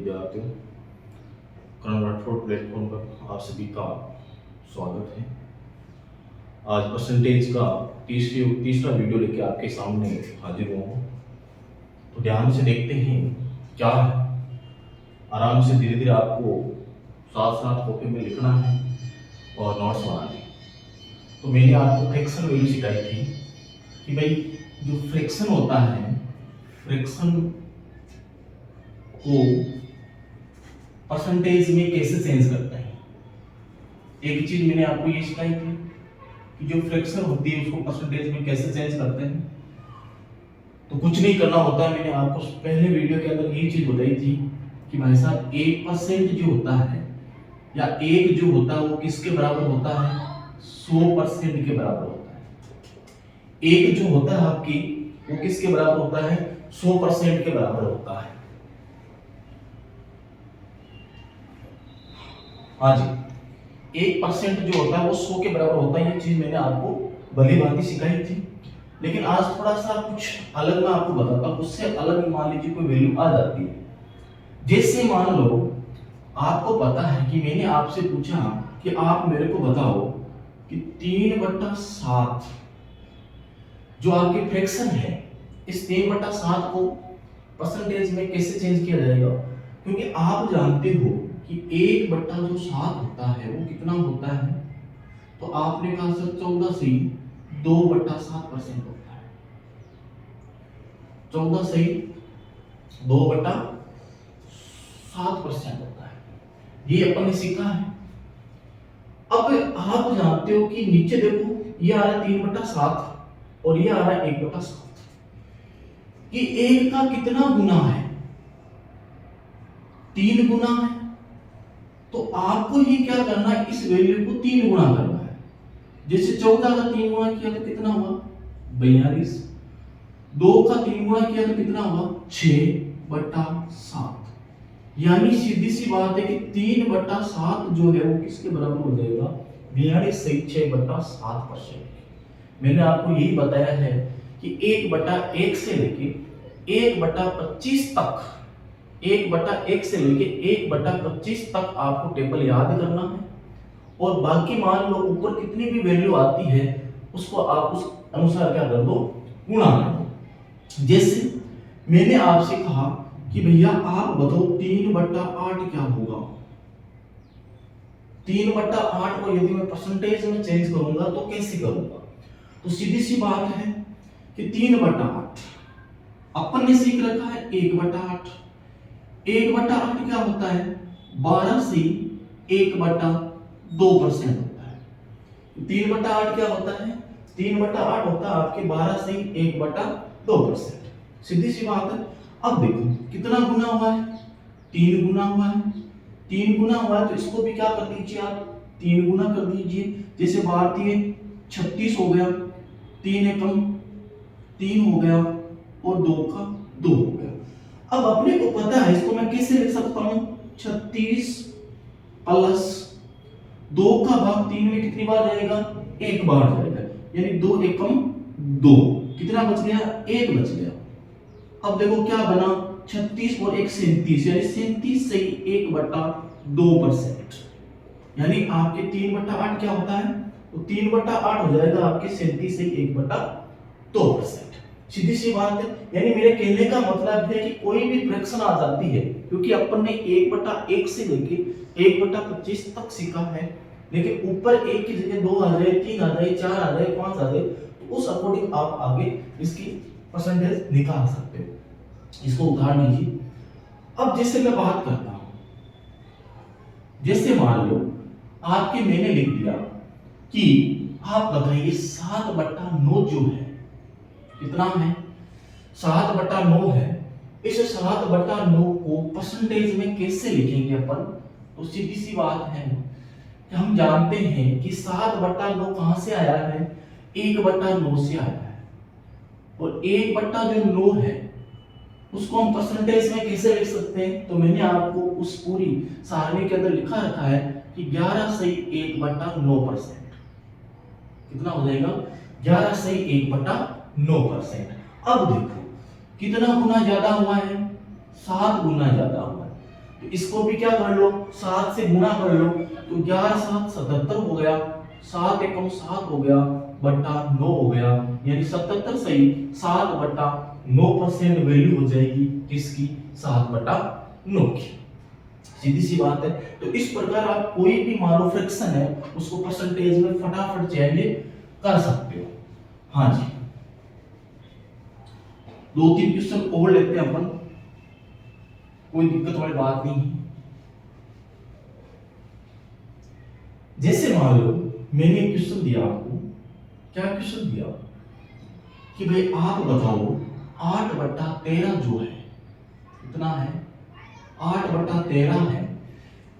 विद्यार्थियों, कर्ण राठौड़ प्लेटफॉर्म पर आप सभी का स्वागत है। आज परसेंटेज का तीसरा वीडियो लेके आपके सामने हाजिर हुआ हूँ। तो ध्यान से देखते हैं क्या है। आराम से धीरे धीरे आपको साथ साथ कॉपी में लिखना है और नोट्स बनाने हैं। तो मैंने आपको फ्रैक्शन वैल्यू सिखाई थी कि भाई जो फ्रैक्शन होता है, फ्रैक्शन को परसेंटेज में कैसे चेंज करते हैं। एक चीज मैंने आपको ये सिखाई थी कि जो फ्रैक्शन होती है उसको परसेंटेज में कैसे चेंज करते हैं। तो कुछ नहीं करना होता है। मैंने आपको पहले वीडियो के अंदर ये चीज बताई थी कि भाई साहब 1% जो होता है या एक जो होता है वो किसके बराबर होता है, 100% के बराबर होता है। एक जो होता है आपकी वो किसके बराबर होता है, 100% के बराबर होता है। हाँ जी, 1% जो होता है वो 100 के बराबर होता है। ये चीज मैंने आपको भली भांति सिखाई थी, लेकिन आज थोड़ा सा कुछ अलग मैं आपको बताता हूँ। उससे अलग मान लीजिए कोई वैल्यू आ जाती है। जैसे मान लो आपको पता है कि मैंने आपसे पूछा कि आप मेरे को बताओ कि 3/7 जो आपकी फ्रैक्शन है, इस 3/7 को परसेंटेज में कैसे चेंज किया जाएगा। क्योंकि आप जानते हो कि 1/7 होता है वो कितना होता है। तो आपने कहा सर 14 से 2/7% होता है। 14 से 2/7% होता है। ये अपन ने सीखा है। अब आप जानते हो कि नीचे देखो ये आ रहा है 3/7 और ये आ रहा है 1/7। ये एक का कितना गुना है, 3 गुना है। तो आपको ही क्या करना है, इस वैल्यू को 3 गुना करना है। जैसे 14 का 3 गुना किया तो कितना हुआ 42, 2 का 3 गुना किया तो कितना हुआ 6/7। यानी सीधी सी बात है कि 3/7 जो है वो किसके बराबर हो जाएगा, 6/7%। मैंने आपको यही बताया है कि 1/1 से लेके 1/25 तक, 1/1 से लेके 1/25 तक आपको टेबल याद करना है। और बाकी मान लो ऊपर कितनी भी वैल्यू आती है उसको आप उस अनुसार क्या कर दो, गुणा कर दो। जैसे मैंने आपसे कहा कि भैया आप बताओ 3/8 क्या होगा। 3/8 को यदि मैं परसेंटेज में चेंज करूंगा तो कैसे करूंगा। तो सीधी सी बात है कि 3/8 अपन ने सीख रखा है 1/8। 1/8 क्या होता है, 12 से 1/2% होता है। 3/8 क्या होता है, 3/8 होता है आपके 12 से 1/2%। सीधी सी बात है। अब देखो कितना गुना हुआ है, 3 गुना हुआ है। 3 गुना हुआ है तो इसको भी क्या कर दीजिए आप, 3 गुना कर दीजिए। जैसे 12 3 36 हो गया, 3 एकम 3 हो गया और 2 का 2 हो गया। अब अपने को पता है इसको मैं कैसे लिख सकता हूं, 36 प्लस 2 का भाग 3 में कितनी बार जाएगा, 1 बार जाएगा। यानी 2 एकम 2, कितना बच गया, 1 बच गया। अब देखो क्या बना, 36 और 1 37, यानी 37 से 1/2%। यानी आपके 3/8 क्या होता है, तो 3/8 हो जाएगा आपके 37 से 1/2%। सीधी सी बात है। यानी मेरे कहने का मतलब है कि कोई भी फ्रैक्शन आ जाती है, क्योंकि अपन ने 1/1 से लेके 1/25 तक सीखा है। लेकिन ऊपर 1 की जगह 2 आ जाए, 3 आ जाए, 4 आ जाए, 5 आ जाए, तो उस अकॉर्डिंग आप आगे इसकी परसेंटेज निकाल सकते हो। इसको उतार लीजिए। अब जैसे मैं बात करता हूं, जैसे मान लो आपके मैंने लिख दिया कि आप बताइए 7/9 जो है कितना है, 7/9 है। इस 7/9 को परसेंटेज में कैसे लिखेंगे अपन। तो सीधी सी बात है कि हम जानते हैं कि 7/9 कहां से आया है, 1/9 से आया है। और 1/9 है उसको हम परसेंटेज में कैसे लिख सकते हैं। तो मैंने आपको उस पूरी सारणी के अंदर लिखा रखा है कि 11 से 1/9%। कितना हो जाएगा, 11 से 1/9%। अब देखो कितना गुना ज्यादा हुआ है, 7 गुना ज्यादा हुआ है। तो इसको भी क्या कर लो, 7 से गुना कर लो, तो 11 7 77 हो गया, 7 एकम 7 हो गया बट्टा 9 हो गया, यानी 77 सही 7/9% वैल्यू हो जाएगी किसकी, 7/9 की। सीधी सी बात है। तो इस प्रकार आप कोई भी मान लो फ्रैक्शन है उसको परसेंटेज में फटाफट चेंज कर सकते हो। हाँ जी, 2-3 क्वेश्चन और लेते हैं अपन, कोई दिक्कत वाली बात नहीं है। जैसे मान लो मैंने एक क्वेश्चन दिया आपको, क्या क्वेश्चन दिया कि भाई आप बताओ 8/13 जो है कितना है, 8/13 है,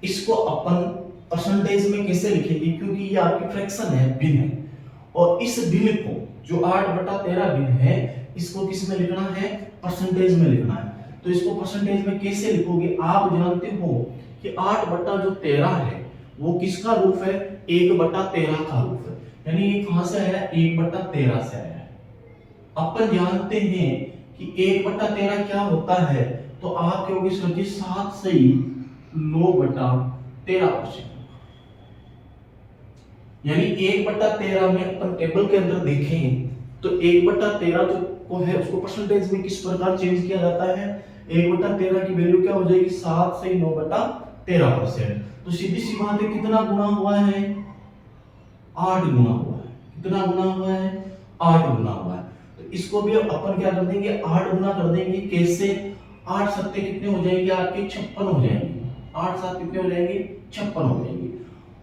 इसको अपन परसेंटेज में कैसे लिखेंगे, क्योंकि ये आपकी फ्रैक्शन है, भिन्न है, और इस भिन्न को जो 8/13 भिन्न है इसको किस में लिखना है, परसेंटेज में लिखना है। तो इसको परसेंटेज में कैसे लिखोगे, आप जानते हो कि 8/13 है वो किसका रूप है, 1/13 का रूप है, यानी ये कहां से आया, 1/13 से आया है। अपन जानते हैं कि 1/13 क्या होता है, तो आप कहोगे सर जी 7 से 9/13%, यानी 1/13 में अपन टेबल के अंदर देखें तो 1/13 जो को है उसको परसेंटेज में किस प्रकार चेंज किया जाता है, 1/13 की वैल्यू क्या हो जाएगी, 7 से 9/13%। तो सीधी सी बात है, कितना गुना हुआ है, 8 गुना हुआ है, कितना गुना हुआ है, 8 गुना हुआ है। तो इसको भी अपन क्या कर देंगे, 8 गुना कर देंगे, कैसे, 8 सत्ते कितने हो जाएंगे आपके, 56 हो जाएंगे, 8 7 कितने हो जाएंगे, 56 हो जाएंगे,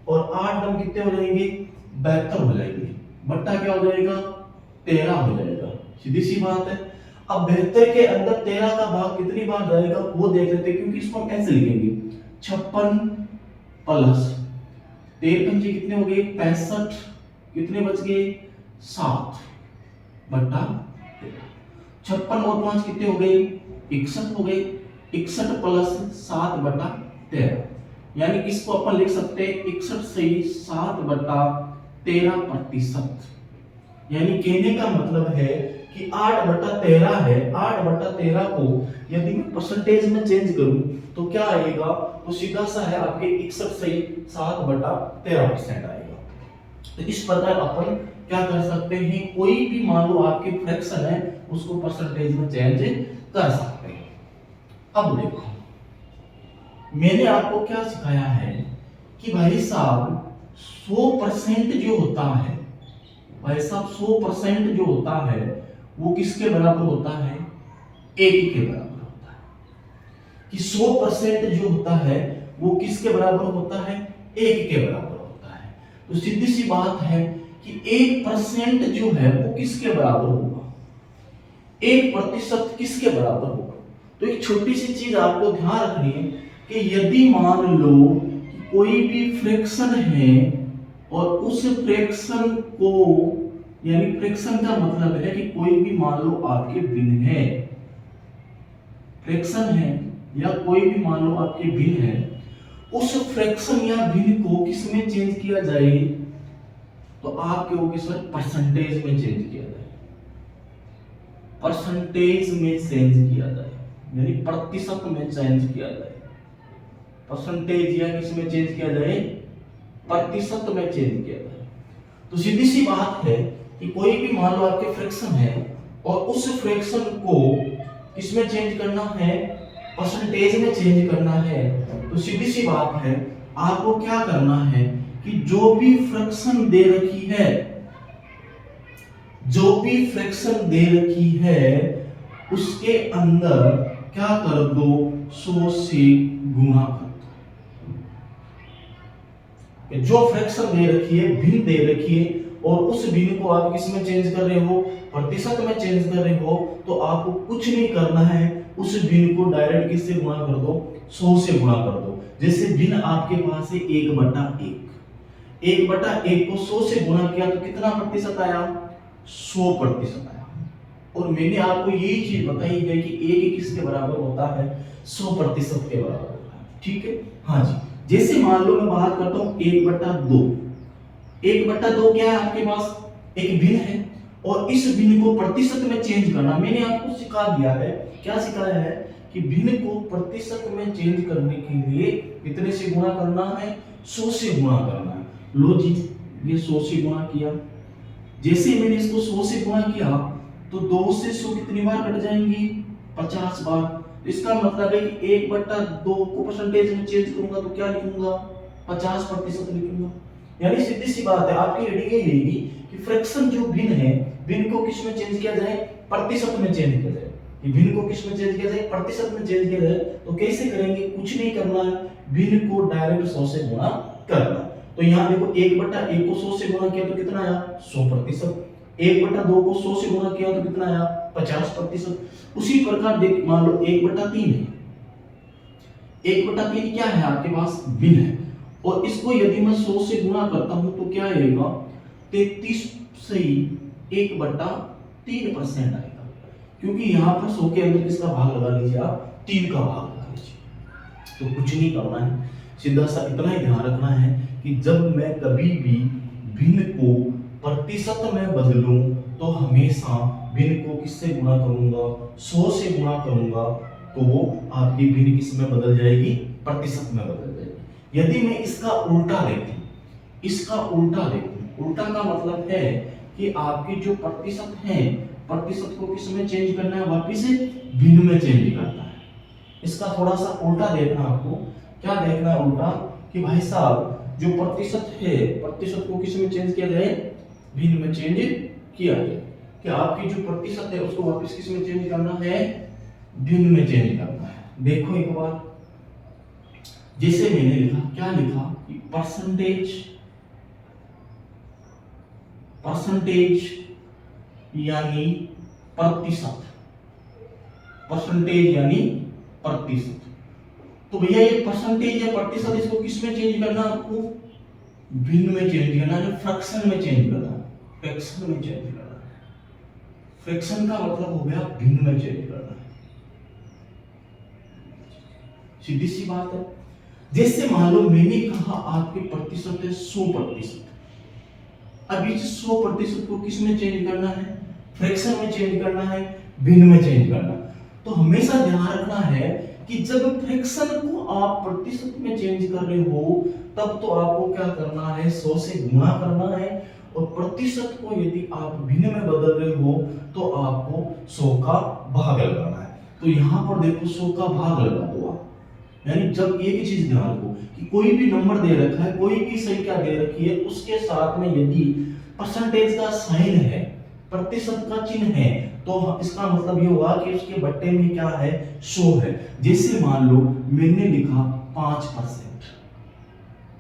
और 8 9 कितने हो जाएंगे, 72 हो जाएंगे, बट्टा क्या हो जाएगा, 13 हो जाएगा। सीधी सी बात है। अब 72 के अंदर 13 का भाग कितनी बार जाएगा वो देख लेते हैं, क्योंकि इसको हम ऐसे लिखेंगे 56 प्लस 13 कितने हो गए, 65, कितने बच गए, 7/13, 56 और 5 कितने हो गए, 61 हो गए, 61 प्लस 7/13, यानी इसको अपन लिख सकते हैं 61 से 7/13%। यानी कहने का मतलब है कि 8/13 है, 8/13 को यदि मैं परसेंटेज में चेंज करूं तो क्या आएगा, तो सीधा सा है आपके 61 से 7/13% आएगा। तो इस प्रकार अपन क्या कर सकते हैं, कोई भी मान लो आपके फ्रैक्शन है उसको परसेंटेज में चेंज कर सकते हैं। अब देखो मैंने आपको क्या सिखाया है कि भाई साहब 100% जो होता है, भाई साहब 100% जो होता है वो किसके बराबर होता है, 1 के बराबर होता है। कि 100% जो होता है वो किसके बराबर होता है, 1 के बराबर होता है। तो सीधी सी बात है कि 1% जो है वो किसके बराबर होगा, 1% किसके बराबर होगा। तो एक छोटी सी चीज आपको ध्यान रखनी है कि यदि मान लो कि कोई भी फ्रैक्शन है और उस फ्रैक्शन को, यानी फ्रैक्शन का मतलब है कि कोई भी मान लो आपके भिन्न है, फ्रैक्शन है या कोई भी मान लो आपके भिन्न है, उस फ्रैक्शन या भिन्न को किसमें चेंज किया जाए, तो आप कहोगे सर परसेंटेज में चेंज किया जाए, परसेंटेज में चेंज किया जाए, यानी प्रतिशत में चेंज किया जाए, परसेंटेज या किसमें चेंज किया जाए, प्रतिशत में चेंज किया जाए। तो सीधी सी बात है कि कोई भी मान लो आपके फ्रैक्शन है और उस फ्रैक्शन को किसमें चेंज करना है, परसेंटेज में चेंज करना है। तो सीधी सी बात है आपको क्या करना है कि जो भी फ्रैक्शन दे रखी है, जो भी फ्रैक्शन दे रखी है उसके अंदर क्या कर दो, 100 से गुणा कर दो। जो फ्रैक्शन दे रखी है, भिन्न दे रखी है, और उस भिन्न को आप किस में चेंज कर रहे हो, प्रतिशत में चेंज कर रहे हो, तो आपको कुछ नहीं करना है, उस भिन्न को डायरेक्ट किससे गुणा कर दो, 100 से गुणा कर दो। जैसे भिन्न आपके पास है 1/1, 1/1 को 100 से गुणा किया तो कितना प्रतिशत आया, 100% आया। और मैंने आपको यही चीज बताई है कि 1 किसके बराबर होता है, 100% के बराबर होता है। ठीक है, हाँ जी। जैसे मान लो मैं बात करता हूं 1/2, 1/2 क्या है आपके पास, एक भिन्न है और इस भिन्न को प्रतिशत में चेंज करना मैंने आपको सिखा दिया है। क्या सिखाया है कि भिन्न को प्रतिशत में चेंज करने के लिए कितने से गुणा करना है, 100 से गुणा करना है। लो जी, ये 100 से गुणा किया। जैसे मैंने इसको 100 से गुणा किया तो 2 से 100 कितनी बार कट जाएंगी, 50 बार। इसका मतलब है कि 1/2 को परसेंटेज में चेंज करूंगा तो क्या लिखूंगा, 50% लिखूंगा। यानी सीधी सी बात है, आपकी हेडिंग ये रहेगी कि फ्रैक्शन जो भिन्न है, भिन्न को किस में चेंज किया जाए, प्रतिशत में चेंज किया जाए। कि भिन्न को किस में चेंज किया जाए, प्रतिशत में चेंज किया जाए। तो कैसे करेंगे, कुछ नहीं करना है, भिन्न को डायरेक्ट 100 से गुणा करना। तो यहाँ देखो 1/1 को 100 से गुणा किया तो कितना आया, 100%। 1/2 को 100 से गुणा किया तो कितना आया, 50%। उसी प्रकार देख, मान लो 1/3 है, 1/3 क्या है आपके पास, भिन्न है। और इसको यदि मैं 100 से गुणा करता हूं तो क्या आएगा, 33 से 1/3% आएगा। क्योंकि यहाँ पर 100 के अंदर किसका भाग लगा लीजिए आप, 3 का भाग लगा लीजिए। तो कुछ नहीं करना है, सीधा सा इतना ही ध्यान रखना है कि जब मैं कभी भी भिन्न को प्रतिशत में बदलूं तो हमेशा भिन्न को किससे गुणा करूंगा, 100 से गुणा करूंगा। तो वो आपकी भिन्न किस में बदल जाएगी, प्रतिशत में बदल जाएगी। यदि मैं इसका उल्टा देखूं, इसका उल्टा देखूं, उल्टा का मतलब है कि आपके जो प्रतिशत है, प्रतिशत को किस में चेंज करना है, वापिस भिन्न में चेंज करना है। इसका थोड़ा सा उल्टा देखना आपको। क्या देखना है उल्टा, कि भाई साहब जो प्रतिशत है, प्रतिशत को किस में चेंज किया जाए, भिन्न में चेंज किया जाए। कि आपकी जो प्रतिशत है उसको वापस किस में चेंज करना है, भिन्न में चेंज करना है। देखो एक बार, जैसे मैंने लिखा, क्या लिखा कि परसेंटेज, परसेंटेज यानी प्रतिशत, परसेंटेज यानी प्रतिशत। तो भैया ये परसेंटेज या प्रतिशत, इसको किस में चेंज करना है आपको, भिन्न में चेंज करना है, फ्रैक्शन में चेंज करना है, फ्रैक्शन में चेंज करना है। फ्रैक्शन का मतलब हो गया भिन्न में चेंज करना है। सीधी सी बात है। जैसे मान लो मैंने कहा आपके प्रतिशत है 100%, अब इस 100% को किस में चेंज करना है, फ्रैक्शन में चेंज करना है, भिन्न में चेंज करना। तो हमेशा ध्यान रखना है कि जब फ्रैक्शन को आप प्रतिशत में चेंज कर रहे हो तब तो आपको क्या करना है, 100 से गुणा करना है। और प्रतिशत को यदि आप भिन्न में बदल रहे हो तो आपको 100 का भाग लगाना है। तो यहाँ पर देखो 100 का भाग लगा दो आप। यानी जब एक चीज ध्यान रखो कि कोई भी नंबर दे रखा है, कोई भी संख्या दे रखी है, उसके साथ में यदि परसेंटेज का साइन है, प्रतिशत का चिन्ह है, तो इसका मतलब ये हुआ कि उसके बट्टे में क्या है, 100 है। जैसे मान लो मैंने लिखा 5%,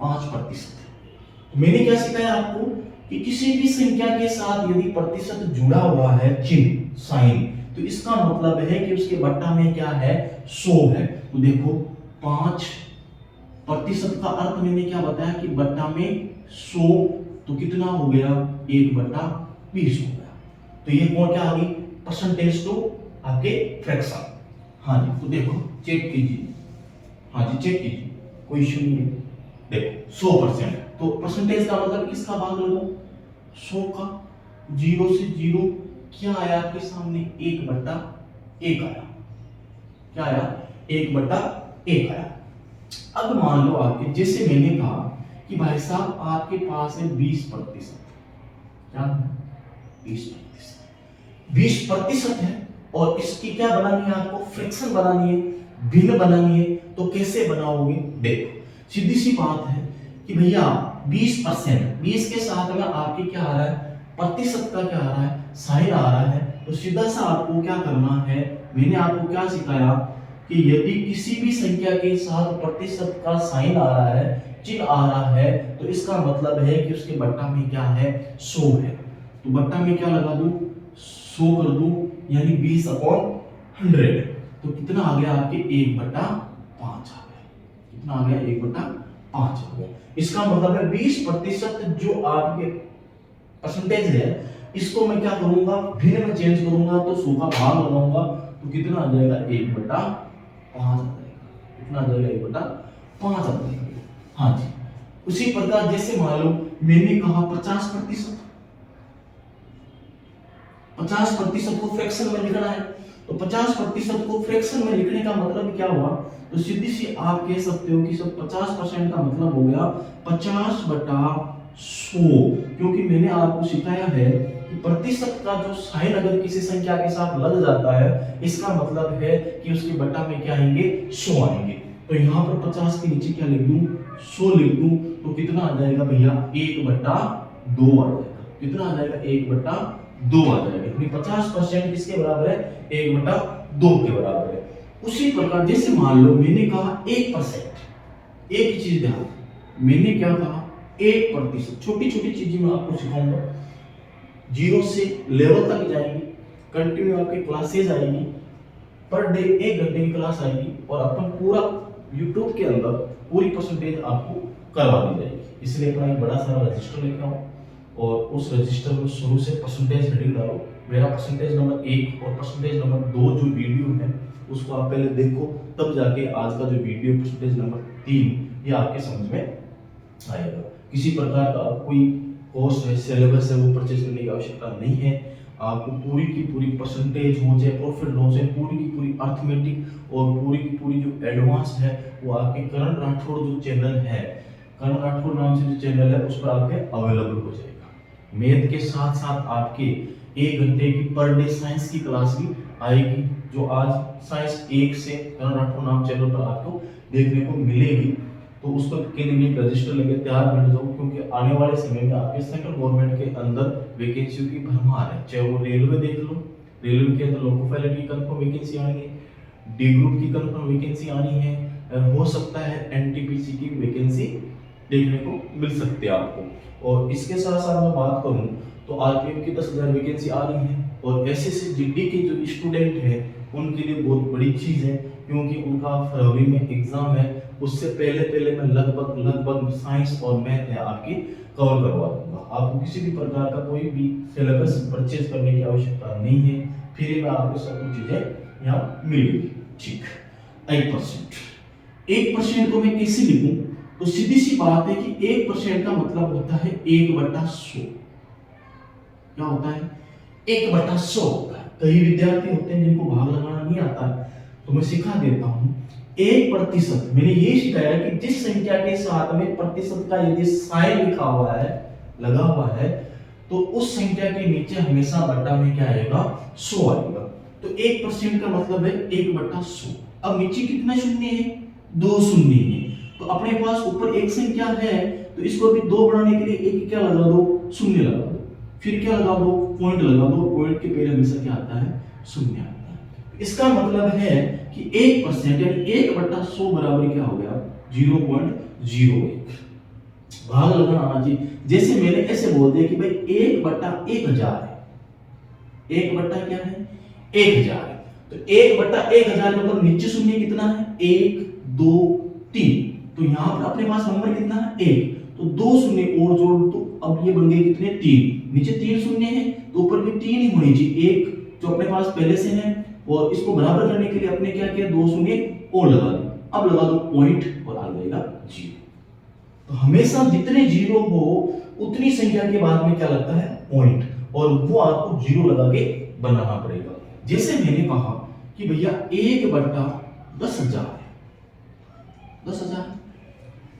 5%। मैंने क्या सिखाया आपको कि किसी भी संख्या के साथ यदि प्रतिशत जुड़ा हुआ है, चिन्ह, साइन, तो इसका मतलब है कि उसके बट्टा में क्या है, 100 है। तो देखो 5% का अर्थ मैंने क्या बताया कि बट्टा में 100, तो कितना हो गया, 1/20 हो गया। तो ये कौन क्या आ गई, परसेंटेज टू आपके फ्रैक्शन। हाँ जी, तो देखो चेक कीजिए, हाँ जी चेक कीजिए, कोई इश्यू नहीं है। देखो 100%, तो परसेंटेज का मतलब किसका भाग लगाओ, 100 का। 0 से 0 क्या आया आपके सामने, 1/1 आया। क्या आया, 1/1 आया। अब मान लो आपके, जैसे मैंने कहा कि भाई साहब आपके पास है 20%, क्या 20% है, और इसकी क्या बनानी है आपको, फ्रैक्शन बनानी है, भिन्न बनानी है। तो कैसे बनाओगे, देखो सीधी सी बात है कि भैया 20%, 20 के साथ में आपके क्या आ रहा है, प्रतिशत का क्या आ रहा है, साइन आ रहा है। तो सीधा सा आपको क्या करना है, मैंने आपको क्या सिखाया कि यदि किसी भी संख्या के साथ प्रतिशत का साइन आ रहा है, चिन्ह आ रहा है, तो इसका मतलब है कि उसके बट्टा में क्या है, 100 है। तो बट्टा में क्या लगा दूं, 100 कर दूं, यानी 20/100। तो कितना आ गया आपके, 1/5 आ गया। कितना आ गया, 1/5 आ गया। इसका मतलब है 20% जो आपके परसेंटेज है, इसको मैं क्या करूंगा, भिन्न में चेंज करूंगा, तो 100 का भाग लगाऊंगा, तो कितना आ जाएगा, 1/5 आ जाएगा। कितना आ जाएगा, 1/5 आ जाएगा। हाँ जी, उसी प्रकार जैसे मान लो मैंने कहा 50%, 50% को फ्रैक्शन में लिखना है, तो 50% को फ्रैक्शन में लिखने का मतलब क्या हुआ, तो सीधी सी आप कह सकते हो कि सब 50% का मतलब हो गया 50/100, क्योंकि मैंने आपको सिखाया है कि प्रतिशत का जो साइन अगर किसी संख्या के साथ लग जाता है इसका मतलब है कि उसके बटा में क्या आएंगे, 100 आएंगे। तो यहाँ पर 50 के नीचे क्या लिख दूं, 100 लिख दूं, तो कितना आ जाएगा भैया, 1/2 आ जाएगा। कितना आ जाएगा, 1/2 आ जाएगा। यानी 50% किसके बराबर है, 1/2 के बराबर है। उसी प्रकार जैसे मान लो मैंने कहा 1%, एक ही चीज ध्यान, मैंने क्या कहा 1%, छोटी छोटी चीजें मैं आपको सिखाऊंगा, 0 से लेवल तक जाएंगी, कंटिन्यू आपकी क्लासेस आएगी, पर डे 1 घंटे की क्लास आएगी और अपन पूरा यूट्यूब के अंदर पूरी परसेंटेज आपको करवा दी जाएगी। इसलिए अपना एक बड़ा सारा रजिस्टर लेके आओ और उस रजिस्टर में शुरू से परसेंटेज हेडिंग डालो। मेरा परसेंटेज नंबर 1 और परसेंटेज नंबर 2 जो वीडियो है उसको आप पहले देखो, तब जाके आज का जो वीडियो परसेंटेज नंबर 3 ये आपके समझ में आएगा। किसी प्रकार का कोई कोर्स है, सिलेबस है, वो परचेज करने की आवश्यकता नहीं है। आपको पूरी की पूरी परसेंटेज हो चाहे प्रॉफिट लॉस है, पूरी की पूरी अर्थमेटिक और पूरी की पूरी जो एडवांस है वो आपके करण राठौड़ जो चैनल है, करण राठौड़ नाम से जो चैनल है उस पर आपके अवेलेबल हो जाएगा। मैथ के साथ साथ आपके 1 घंटे की पर डे साइंस की क्लास भी आएगी, जो आज साइंस 1 से करण राठौड़ नाम चैनल पर आपको देखने को मिलेगी। तो उसको के लिए रजिस्टर लेके तैयार बैठ जाओ, क्योंकि आने वाले समय में आपके सेंट्रल गवर्नमेंट के अंदर वैकेंसियों की भरमार है। चाहे वो रेलवे देख लो, रेलवे के अंदर लोको पायलट की कंफर्म वैकेंसी आनी है, डी ग्रुप की कंफर्म वैकेंसी आनी है, हो सकता है एनटीपीसी की वैकेंसी देखने को मिल सकती है आपको। और इसके साथ साथ मैं बात करूं तो आरपीएफ की 10,000 वैकेंसी आ रही है, और एसएससी जीडी के जो स्टूडेंट है उनके लिए बहुत बड़ी चीज है, क्योंकि उनका फरवरी में एग्जाम है। उससे पहले मैं लगभग साइंस और मैथ है आपकी कवर करवा दूंगा। आपको किसी भी प्रकार का कोई भी सिलेबस परचेज करने की आवश्यकता नहीं है, फ्री में आपको सब कुछ चीजें यहाँ मिलेगी। ठीक, 1% को मैं कैसे लिखूं, तो सीधी सी बात है कि 1% का मतलब होता है 1/100। क्या होता है, 1/100 होता है। कई विद्यार्थी होते हैं जिनको भाग लगाना नहीं आता है, तो मैं सिखा देता हूं। 1%, मैंने ये सिखाया कि जिस संख्या के साथ में प्रतिशत का यदि साइन लिखा हुआ है, लगा हुआ है, तो उस संख्या के नीचे हमेशा बट्टा में क्या आएगा, 100 आएगा। तो 1% का मतलब है 1/100। अब नीचे कितने शून्य है, 2 शून्य है, तो अपने पास ऊपर एक संख्या है, तो इसको भी 2 बढ़ाने के लिए एक क्या लगा दो, शून्य लगा दो, फिर क्या लगा दो, पॉइंट लगा दो। पॉइंट के पहले हमेशा क्या आता है, शून्य आता है। इसका मतलब है कि 1% यानी 1/100 बराबर क्या हो गया, 0.01। भाग लगाना आना चाहिए। जैसे मैंने ऐसे बोल दिया कि भाई 1/1000 है, 1 क्या है, 1000 है, तो 1/1000 का मतलब नीचे शून्य कितना है, 1 2 3, तो यहाँ पर अपने पास नंबर कितना है, 1, तो 2 शून्य और जोड़ दो, अब ये बन गए कितने, 3, नीचे 3 शून्य है तो ऊपर भी 3 ही होनी चाहिए, 1 जो अपने पास पहले से है, और इसको बराबर करने के लिए अपने क्या किया, 2 शून्य और लगा दो, अब लगा दो पॉइंट और आ जाएगा 0। तो हमेशा जितने 0 हो उतनी संख्या के बाद में क्या लगता है, पॉइंट, और वो आपको 0 लगा के बनाना पड़ेगा। जैसे मैंने कहा कि भैया 1/10,000 है, 10,000,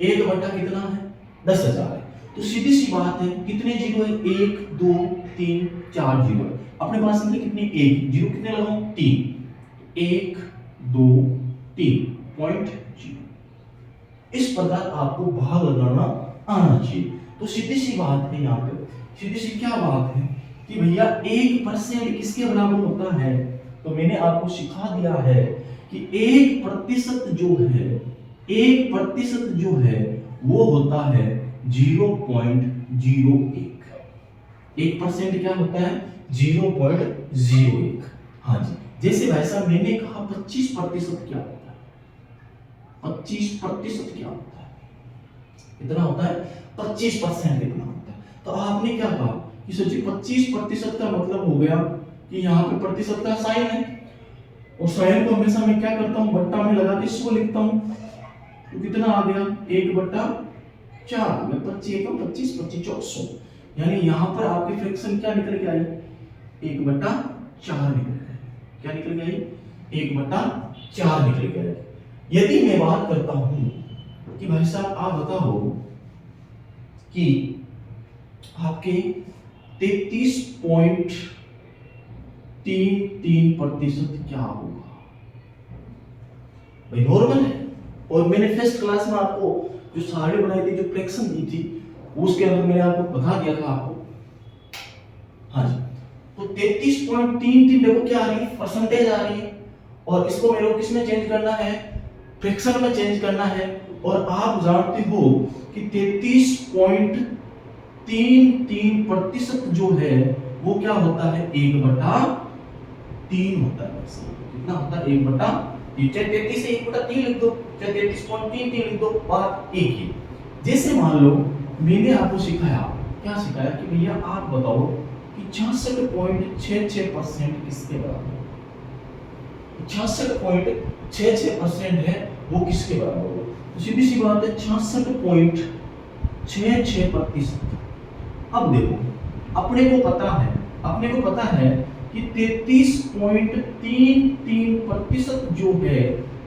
1 कितना है, 10,000 है, तो सीधी सी बात है कितने 0 है, 1 2 3 4 0 है। अपने पास में कितने, 1 0 कितने लगाऊं, 3, 1 2 3 पॉइंट 0। इस प्रकार आपको भाग लगाना आना चाहिए। तो सीधी सी बात है, यहाँ पे सीधी सी क्या बात है कि भैया 1% किसके बराबर होता है, तो मैंने आपको सिखा दिया है कि 1% जो है, 1% जो है वो होता है 0.01। 1% क्या होता है, 0.01। हाँ जी, जैसे भाई साहब मैंने कहा 25% क्या होता है, 25% क्या होता है, कितना होता है, 25% कितना होता है। तो आपने क्या कहा कि सोचिए 25% का मतलब हो गया कि यहाँ पे प्रतिशत का साइन है, और साइन को हमेशा मैं क्या करता हूँ, बट्टा में लगा के 100 लिखता हूँ, तो कितना आ गया, 1/4 में 25 का 25 25 100, यानी यहाँ पर आपकी फ्रैक्शन क्या निकल के आई, 1/4 निकल के आई। क्या निकल गया ये 1/4 निकल गया। यदि मैं बात करता हूं कि भाई साहब आप बताओ कि आपके 33.33% क्या होगा, भाई नॉर्मल है। और मैंने फर्स्ट क्लास में आपको जो सारे बनाई थी, जो फ्रैक्शन दी थी, उसके अंदर मैंने आपको बता दिया था आपको। हाँ जी, तो 33.33 देखो क्या आ रही है, परसेंटेज आ रही है, और इसको मेरे को किसमें चेंज करना है, फ्रैक्शन में चेंज करना है। और आप जानते हो कि 33.33% जो है वो क्या होता है, 1/3 होता है। कितना होता है, 1/3। चाहे 33 से 1/3 लिख दो, चाहे 33.33 लिख दो, बात एक ही। जैसे मान लो मैंने आपको सिखाया, क्या सिखाया कि भैया आप बताओ कि 66.66% किसके बराबर है। 66.66% है वो किसके बराबर होगा, तो सीधी सी बात है 66.66%। अब देखो अपने को पता है कि 33.33% जो है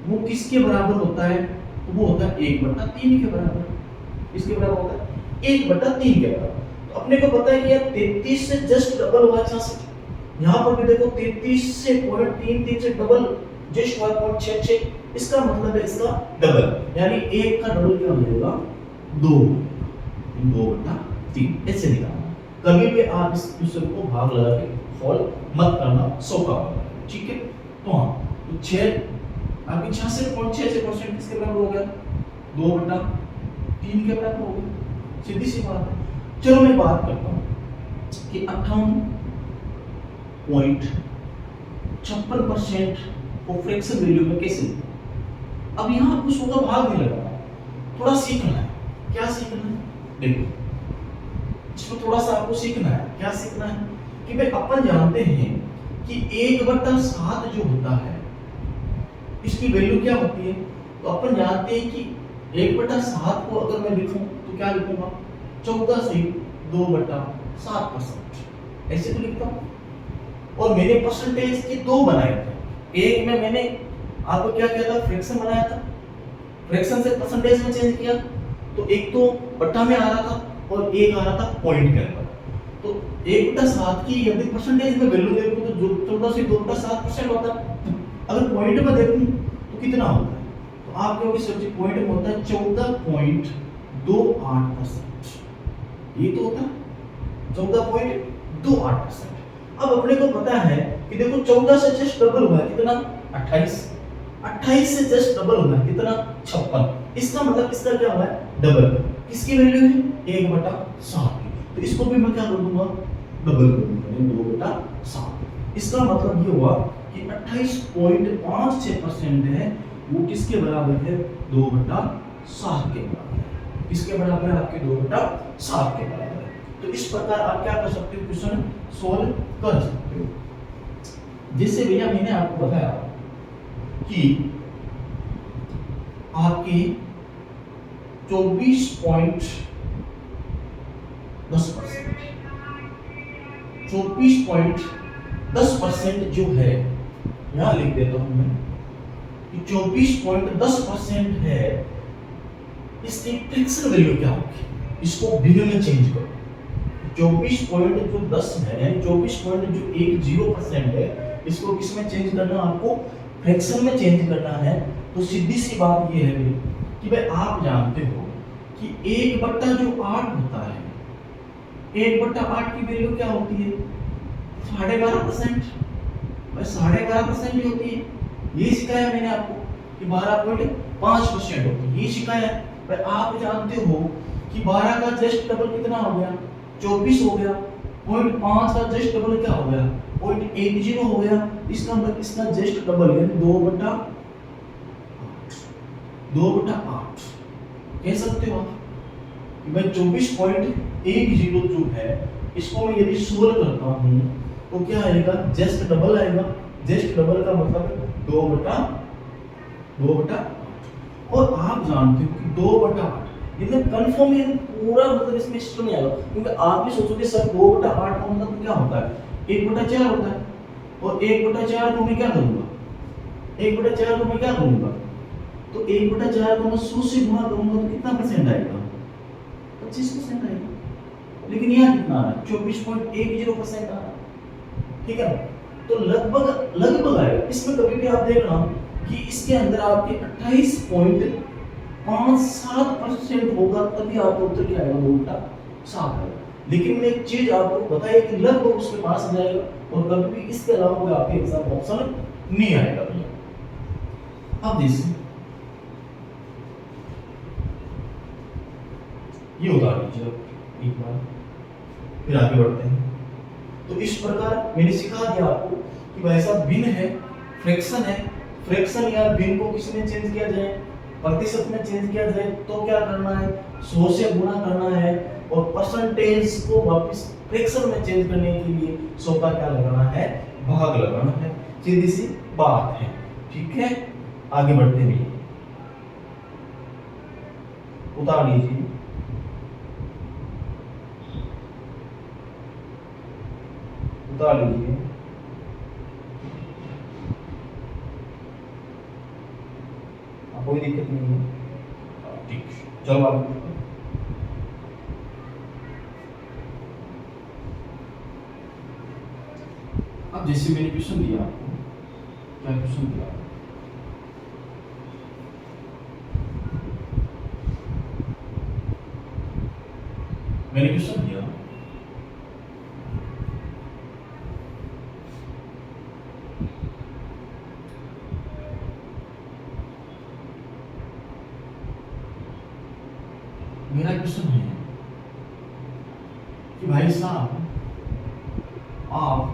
वो किसके बराबर होता है, तो वो होता है 1/3 के बराबर। इसके बराबर होता है 1/3 के बराबर। तो अपने को पता है कि यार 33 से जस्ट डबल हुआ 66। यहाँ पर भी देखो 33 से 0.33 से डबल जस्ट हुआ 0.66। इसका मतलब है इसका डबल, यानी 1 का डबल क्या हो जाएगा, 2/3 ऐसे निकालना। कभी भी आप इस क्वेश्चन को भाग लगा के सॉल्व मत करना, 100 का होगा, ठीक है। तो हाँ, तो 6 आपकी 66.66% किसके बराबर हो गया, 2/3 के बराबर हो गया। सीधी सी बात है। चलो मैं बात करता हूँ कि 58.56% को फ्रैक्शन वैल्यू में कैसे। अब यहाँ आपको 100 का भाग नहीं लगाना, थोड़ा सीखना है। क्या सीखना है, देखो इसमें थोड़ा सा आपको सीखना है। क्या सीखना है कि भाई अपन जानते हैं कि 1/7 जो होता है इसकी वैल्यू क्या होती है। तो अपन जानते हैं कि 1/7 को अगर मैं लिखूं तो क्या लिखूंगा, 14 से 2/7%, ऐसे तो लिखता हूं। और मैंने परसेंटेज के 2 बनाए थे। एक में मैंने आपको क्या किया था, फ्रैक्शन बनाया था, फ्रैक्शन से परसेंटेज में चेंज किया। तो एक तो बट्टा में आ रहा था और एक आ रहा था पॉइंट के अंदर। तो 1/7 की यदि परसेंटेज में वैल्यू देखूं तो जो 14 से 2/7% होता है। अगर पॉइंट में देखूं तो कितना होता है, तो आप कहोगे सर जी पॉइंट में होता है 14.28%। ये तो होता है 14.28%। अब अपने को पता है कि देखो 14 से जस्ट डबल हुआ है कितना, 28। 28 से जस्ट डबल हुआ है कितना, 56। इसका मतलब इसका क्या हुआ है, डबल। किसकी वैल्यू है, 1/7 की। तो इसको भी मैं क्या कर दूंगा, डबल कर दूंगा, 2/7। इसका मतलब ये हुआ कि 28.56% है वो किसके बराबर है, 2/7 के बराबर है। किसके बराबर है, आपके 2/7 के बराबर है। तो इस प्रकार आप क्या कर सकते हो, क्वेश्चन सॉल्व कर सकते हो। जैसे भैया मैंने आपको बताया कि आपके 24.10% जो है, यहां लिख देता हूं मैं कि 24.10% है, इसकी फ्रैक्शन वैल्यू क्या होगी, इसको भिन्न में चेंज करो। 24.10 है यानी 24.10% है, इसको किसमें चेंज करना, आपको फ्रैक्शन में चेंज करना है। तो सीधी सी बात ये है कि भाई आप जानते हो कि 1/8 होता है, 1/8 की वैल्यू क्या होती है, 12.5%। भाई 12.5% ही होती है। ये सिखाया मैंने आपको कि 12.5% होती है, ये सिखाया। भाई आप जानते हो कि 12 का जस्ट डबल कितना हो गया, 24 हो गया। 0.5 का जस्ट डबल क्या हो गया, 0.80 हो गया। इसका मतलब इसका जस्ट डबल है 2/8 कह सकते हो आप कि भाई 24.10 जो है, इसको मैं यदि सोल्व करता हूं तो क्या आएगा, जस्ट डबल आएगा। जस्ट डबल का मतलब 2/8। और आप जानते हो कि 2/8 एकदम कंफर्म है, पूरा मतलब इसमें सिस्टम नहीं आएगा, क्योंकि आप भी सोचोगे सर 2/8 का मतलब क्या होता है, 1/4 होता है। और 1/4 को मैं क्या करूंगा, 1/4 को मैं क्या करूंगा, तो 1/4 को मैं 100 से गुणा करूंगा तो कितना परसेंट आएगा, 25% आएगा। लेकिन यहाँ कितना आ रहा है, 24.10% आ रहा है, ठीक है। तो लगभग लगभग आएगा। इसमें कभी भी आप देख रहा कि इसके अंदर आपके 28.57% होगा, तभी आपको उत्तर क्या आएगा, 2/7 आएगा। लेकिन मैं एक चीज आपको बताइए कि लगभग उसके पास आ जाएगा, और कभी भी इसके अलावा कोई आपके एग्जाम ऑप्शन नहीं आएगा भैया। अब देखिए ये उतार लीजिए एक बार, फिर आगे बढ़ते हैं। तो इस प्रकार मैंने सिखा दिया आपको कि भाई साहब भिन्न है, फ्रैक्शन है, फ्रैक्शन या भिन्न को किस में चेंज किया जाए, प्रतिशत में चेंज किया जाए तो क्या करना है, 100 से गुणा करना है, और परसेंटेज को वापस फ्रैक्शन में चेंज करने के लिए 100 का क्या लगाना है, भाग लगाना है। सीधी सी बात है, ठीक है। आगे बढ़ते हैं, उतार लीजिए। उतार लीजिए। कोई दिक्कत नहीं है, ठीक। चलो आगे। अब जैसे मैंने क्वेश्चन दिया आपको, क्या क्वेश्चन दिया, मैंने क्वेश्चन दिया मेरा क्वेश्चन है कि भाई साहब आप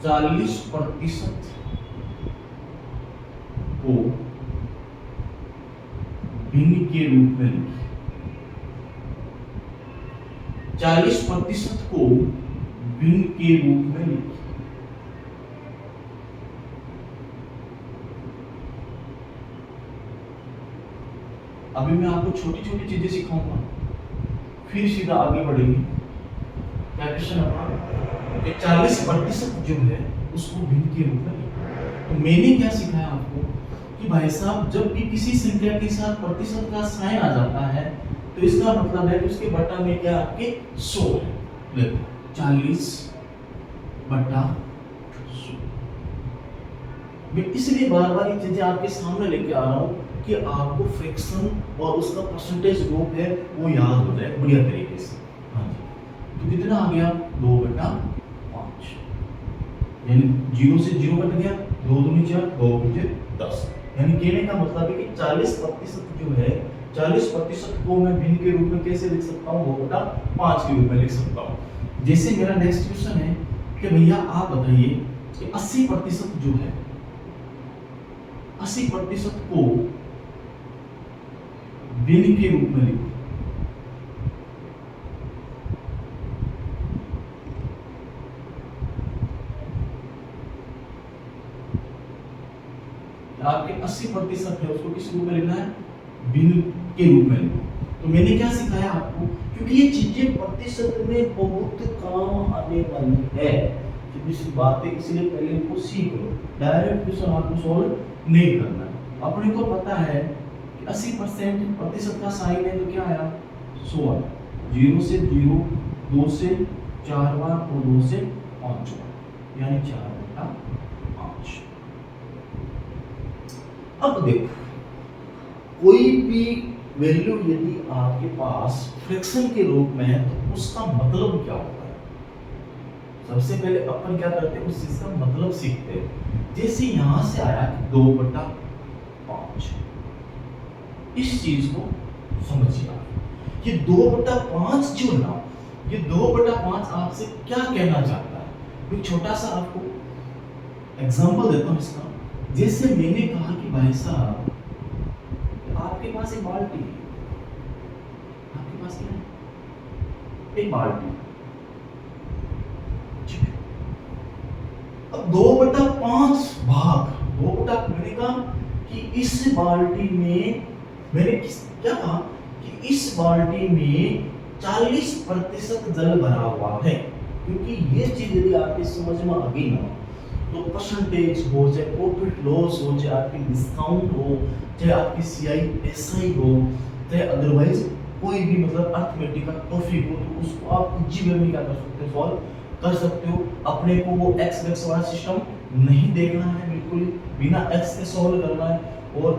चालीस प्रतिशत को भिन्न के रूप में लिखिए, 40% को भिन्न के रूप में लिखिए। अभी मैं आपको छोटी छोटी चीजें सिखाऊंगा, फिर सीधा आगे बढ़ेंगे। क्या क्वेश्चन है, 40% जो है उसको भिन्न के रूप में लिखो। तो मैंने क्या सिखाया आपको कि भाई साहब जब भी किसी संख्या के साथ प्रतिशत का साइन आ जाता है तो इसका मतलब है कि उसके बटा में क्या आपके 100 है। देखो 40/100। मैं इसलिए बार बार ये चीजें आपके सामने लेके आ रहा हूँ कि आपको फ्रैक्शन और उसका परसेंटेज ग्रुप है वो याद हो जाए बढ़िया तरीके से। हाँ जी, तो कितना आ गया, 2/5, यानी 0 से 0 कट गया, 2 दूनी 4, 2 पंजे 10। यानी कहने का मतलब है कि 40% जो है, 40% को मैं भिन्न के रूप में कैसे लिख सकता हूँ, 2/5 के रूप में लिख सकता हूँ। जैसे मेरा नेक्स्ट क्वेश्चन है कि भैया आप बताइए कि 80% जो है, 80% को भिन्न के रूप में लिखो। आपके 80% है उसको किस रूप में लिखना है, भिन्न के रूप में लिखो। तो मैंने क्या सिखाया आपको, क्योंकि ये चीजें प्रतिशत में बहुत काम आने वाली है, सीधी बात है, इसलिए पहले इनको सीख लो। डायरेक्ट क्वेश्चन आपको सॉल्व नहीं करना है। अपने को पता है कि 80% प्रतिशत का साइन है तो क्या आया, 100 आया। 0 से 0, 2 से 4 बार और 2 से 5 बार, यानी 4/5। अब देखो कोई भी वैल्यू यदि आपके पास फ्रैक्शन के रूप में है तो उसका मतलब क्या होता है। सबसे पहले अपन क्या करते हैं, उस चीज का मतलब सीखते हैं। जैसे यहां से आया 2/5, इस चीज को समझिए आप। ये 2/5 जो है ना, ये 2/5 आपसे क्या कहना चाहता है। एक छोटा सा आपको एग्जांपल देता हूं इसका। जैसे मैंने कहा कि भाई साहब आपके पास एक बाल्टी है, आपके पास क्या है, एक बाल्टी। अब 2/5 भाग 2 बटा, मैंने कहा कि इस बाल्टी में, मैंने क्या कहा कि इस बाल्टी में 40% जल भरा हुआ है। क्योंकि ये चीज यदि आपके समझ में आ गई ना, तो परसेंटेज हो, चाहे प्रॉफिट लॉस हो, चाहे आपकी डिस्काउंट हो, चाहे आपकी सीआई एसआई हो, चाहे अदरवाइज कोई भी मतलब अर्थमेटिक का टॉपिक हो, तो उसको आप इजी वे में क्या कर सकते हो, सॉल्व कर सकते हो। अपने को वो एक्स वैक्स वाला सिस्टम नहीं देखना है, बिल्कुल बिना एक्स के सॉल्व करना है। और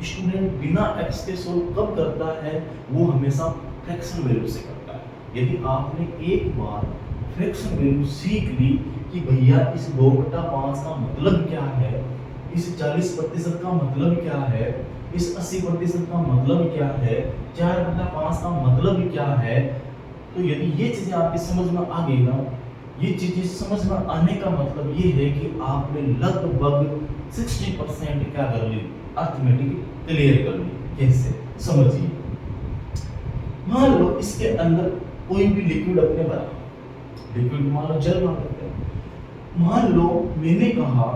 स्टूडेंट बिना एक्स के सॉल्व कब करता है, वो हमेशा फ्रैक्शन वैल्यू से करता है। यदि आपने एक बार फ्रैक्शन वैल्यू सीख ली कि भैया इस 2/5 का मतलब क्या है, इस 40% का मतलब क्या है, इस 80% का मतलब क्या है, 4/5 का मतलब क्या है, तो यदि ये चीजें आपकी समझ में आ गई ना, ये चीजें समझ में आने का मतलब ये है कि आपने लगभग 60% क्या कर ली, अर्थमेटिक क्लियर कर ली। कैसे, समझिए। मान लो इसके अंदर कोई भी लिक्विड अपने भरा, लिक्विड मान लो जल मान लेते हैं। मान लो मैंने कहा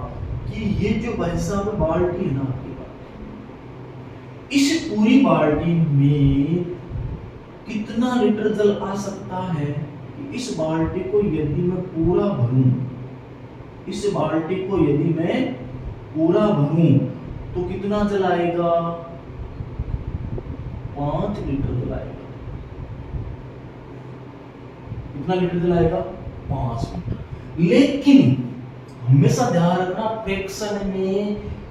कि ये जो भाई साहब बाल्टी है ना आपकी बाल्टी, इस पूरी बाल्टी में कितना लीटर जल आ सकता है। इस बाल्टी को यदि मैं पूरा भरूं, इस बाल्टी को यदि मैं पूरा भरूं तो कितना जल आएगा, 5 लीटर जल आएगा। कितना लीटर जल आएगा, 5 लीटर। लेकिन हमेशा ध्यान रखना, फ्रैक्शन में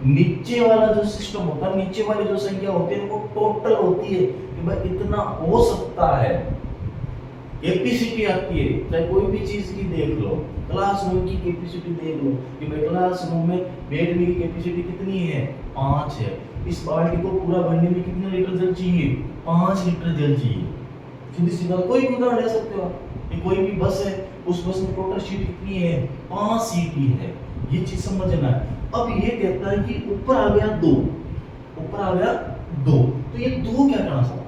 नीचे वाला जो सिस्टम होता है, नीचे वाली जो संख्या होती है वो टोटल होती है कि भाई इतना हो सकता है। कैपेसिटी आती है, चाहे कोई भी चीज की देख लो, क्लासरूम की कैपेसिटी देख लो कि भाई क्लासरूम में बैठने की कैपेसिटी कितनी है, 5 है। इस बाल्टी को पूरा भरने में कितना लीटर जल चाहिए, 5 लीटर जल चाहिए। सीधी सीधा कोई भी उदाहरण ले सकते हो आप, कि कोई भी बस है, उस बस में टोटल सीट कितनी है, 5 सीट ही है। ये चीज समझना है। अब ये कहता है कि ऊपर आ गया 2, ऊपर आ गया 2, तो ये 2 क्या कहना चाहता है,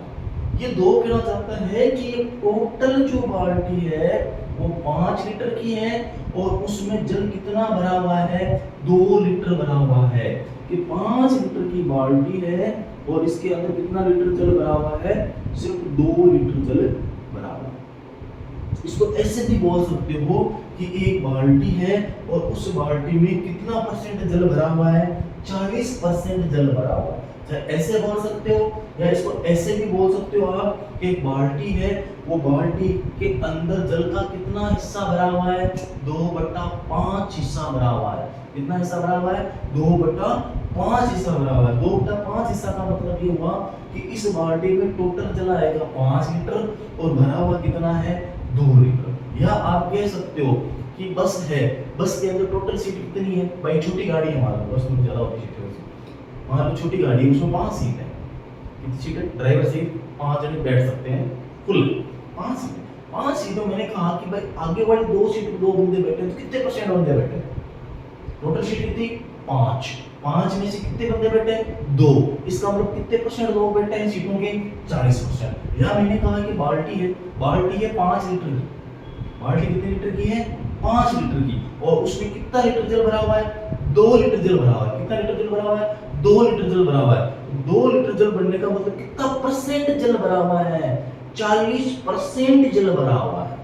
ये 2 कहना चाहता है कि ये टोटल जो बाल्टी है वो 5 लीटर की है और उसमें जल कितना भरा हुआ है, 2 लीटर भरा हुआ है। कि 5 लीटर की बाल्टी है और इसके अंदर कितना लीटर जल भरा हुआ है, सिर्फ 2 लीटर जल भरा हुआ है। इसको ऐसे भी बोल सकते हो कि एक बाल्टी है और उस बाल्टी में कितना परसेंट जल भरा हुआ है, 40% जल भरा हुआ है। ऐसे बोल सकते हो या इसको ऐसे भी बोल सकते हो आप, एक बाल्टी है, वो बाल्टी के अंदर जल का कितना हिस्सा भरा हुआ है, 2/5 हिस्सा भरा हुआ है। कितना हिस्सा भरा हुआ है, 2/5 हिस्सा भरा हुआ है। 2/5 हिस्सा का मतलब ये हुआ कि इस बाल्टी में टोटल जल आएगा 5 लीटर और भरा हुआ कितना है, 2 लीटर। या आप कह सकते हो कि बस है, बस के अंदर टोटल सीट कितनी है, भाई छोटी गाड़ी है हमारे, बस में ज्यादा होती है, मान लो छोटी गाड़ी है, उसमें 5 सीट है। कितनी सीट है, ड्राइवर सीट 5 जने बैठ सकते हैं, कुल 5 सीट। 5 सीटों मैंने कहा कि भाई आगे वाली 2 सीट पे 2 बंदे बैठे हैं, तो कितने परसेंट बंदे बैठे, टोटल सीट कितनी, 5। 5 में से कितने बंदे बैठे, 2। इसका मतलब कितने परसेंट लोग बैठे हैं सीटों के, 40%। या मैंने कहा कि बाल्टी है, बाल्टी है 5 लीटर की, बाल्टी कितने लीटर की है, 5 लीटर की, और उसमें कितना लीटर जल भरा हुआ है, 2 लीटर जल भरा हुआ है। कितना लीटर जल भरा हुआ है, 2 लीटर जल भरा हुआ है। 2 लीटर जल भरने का मतलब कितना परसेंट जल भरा हुआ है, 40% जल भरा हुआ है।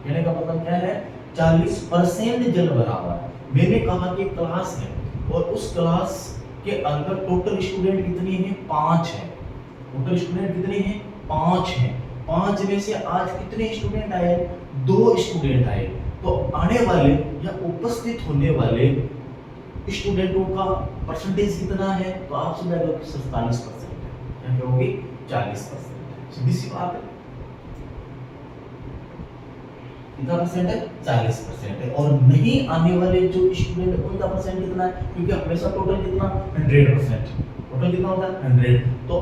कहने का मतलब क्या है, 40% जल भरा हुआ है। मैंने कहा कि क्लास है और उस क्लास के अंदर टोटल स्टूडेंट कितने हैं, 5 हैं। टोटल स्टूडेंट कितने हैं, 5 हैं। 5 में से आज कितने स्टूडेंट आए, 2 स्टूडेंट आए। तो आने वाले या उपस्थित होने वाले स्टूडेंटों का परसेंटेज कितना है, तो आप समझ लो कि 47% है। क्या होगी, 40%। सीधी सी बात है, कितना परसेंट है, 40% है। और नहीं आने वाले जो स्टूडेंट उनका परसेंट कितना है, क्योंकि हमेशा टोटल कितना, 100%। टोटल कितना होता है, 100। तो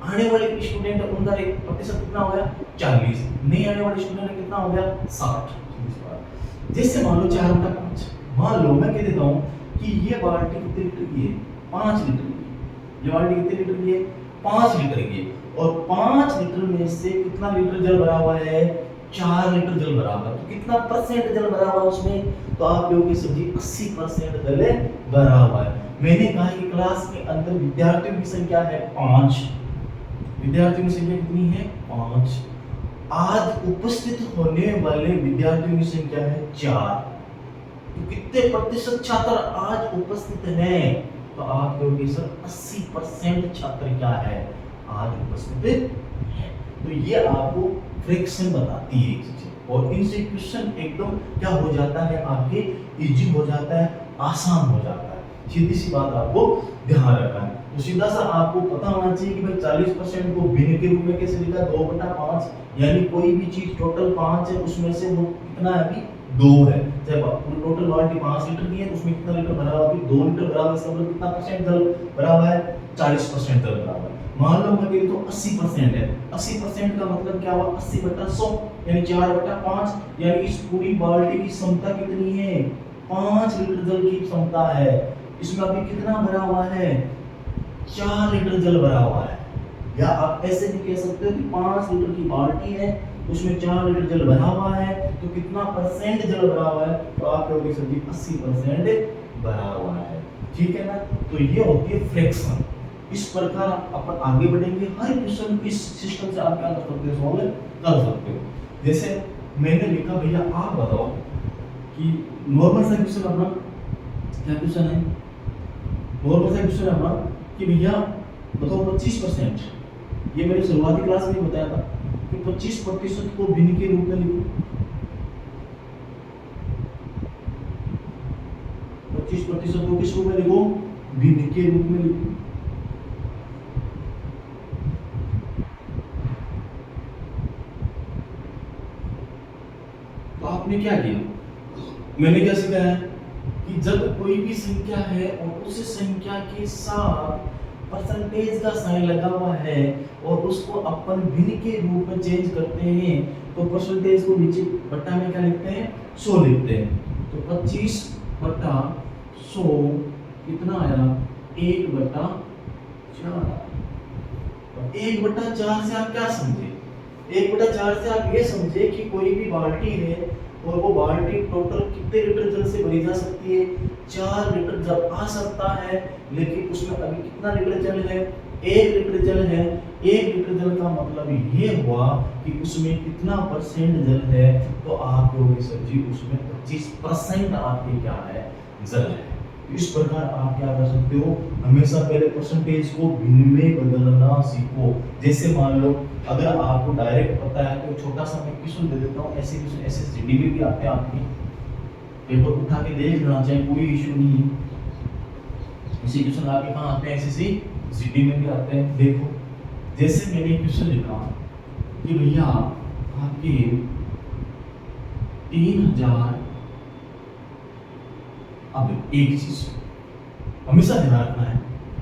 आने वाले स्टूडेंट उनका प्रतिशत कितना हो गया, 40। नहीं आने वाले स्टूडेंट कितना हो गया, 60। जैसे मान लो 4/5, मान लो मैं कह देता हूँ कि ये बाल्टी कितने लीटर की है, 5 लीटर की। ये बाल्टी कितने लीटर की है, 5 लीटर की। और 5 लीटर में से कितना लीटर जल भरा हुआ है, 4 लीटर जल भरा हुआ है। तो कितना परसेंट जल भरा हुआ है उसमें, तो आप कहोगे सर जी 80% जल भरा हुआ है। मैंने कहा कि क्लास के अंदर विद्यार्थियों की संख्या है 5। विद्यार्थियों की संख्या कितनी है? 5। आज उपस्थित होने वाले विद्यार्थियों की संख्या है 4। तो कितने प्रतिशत छात्र आज उपस्थित हैं? तो आप कहोगे सर 80% छात्र क्या है? आज उपस्थित है। तो ये आपको फ्रैक्शन बताती है एक चीज, और इनसे क्वेश्चन एकदम क्या हो जाता है, आपके इजी हो जाता है, आसान हो जाता है। सीधी सी बात आपको ध्यान रखना है। तो सीधा सा आपको पता होना चाहिए कि भाई 40% को भिन्न के रूप में कैसे लिखा, 2/5, यानी कोई भी चीज टोटल 5 है, उसमें से वो कितना है अभी 2 है। जब टोटल बाल्टी 5 लीटर की है, उसमें कितना लीटर भरा हुआ है? 2 लीटर भरा हुआ है। इसका मतलब कितना परसेंट जल भरा हुआ है? 40% जल भरा हुआ है। मान लो मैं तो 80% है। 80% का मतलब क्या हुआ? 80/100 यानी 4/5, यानी इस पूरी बाल्टी की क्षमता कितनी है? 5 लीटर जल की क्षमता है। इसमें अभी कितना भरा हुआ है? 4 लीटर जल भरा हुआ है। या आप ऐसे भी कह सकते हो कि 5 लीटर की बाल्टी है, उसमें 4 लीटर जल भरा हुआ है, तो कितना परसेंट जल भरा हुआ है? तो आप कहोगे सर जी 80% भरा हुआ है। ठीक है ना? तो ये होती है फ्रैक्शन। इस प्रकार अपन आगे बढ़ेंगे। हर क्वेश्चन इस सिस्टम से आप क्या कर सकते हो? सॉल्व कर सकते हो। जैसे मैंने लिखा, भैया आप बताओ कि नॉर्मल सा क्वेश्चन अपना क्या क्वेश्चन है? नॉर्मल सा क्वेश्चन अपना कि भैया बताओ 25%, ये मैंने शुरुआती क्लास में बताया था कि 25% को भिन्न के रूप में लिखो। 25% को किस रूप में लिखो? भिन्न के रूप में लिखो। तो आपने क्या किया? मैंने क्या सिखाया कि जब कोई भी संख्या है और उस संख्या के साथ परसेंटेज का साइन लगा हुआ है और उसको अपन भिन्न के रूप में चेंज करते हैं, तो परसेंटेज को नीचे बट्टा में क्या लिखते हैं? 100 लिखते हैं। तो 25/100 कितना आया? 1/4। 1/4 से आप क्या समझे? 1/4 से आप ये समझे कि कोई भी बाल्टी है और वो बाल्टी टोटल कितने लीटर जल से भरी जा सकती है? 4 लीटर जल आ सकता है, लेकिन उसमें अभी कितना लीटर जल है? 1 लीटर जल है। 1 लीटर जल का मतलब ये हुआ कि उसमें कितना परसेंट जल है? तो आप कहोगे सर जी उसमें 25% आपके क्या है? जल है। इस प्रकार आप क्या कर सकते हो? हमेशा पहले परसेंटेज को भिन्न में बदलना सीखो। जैसे मान लो अगर आपको डायरेक्ट पता है तो छोटा सा मैं क्वेश्चन दे देता हूँ। ऐसे क्वेश्चन एसएसजीडी में भी आते हैं, आपकी पेपर उठा के देख लेना चाहिए, कोई इशू नहीं है। ऐसे क्वेश्चन आपके कहाँ आते हैं? एसएसजीडी में भी आते हैं। देखो जैसे मैंने क्वेश्चन लिखा कि भैया आपके 3000, अब एक चीज हमेशा ध्यान रखना है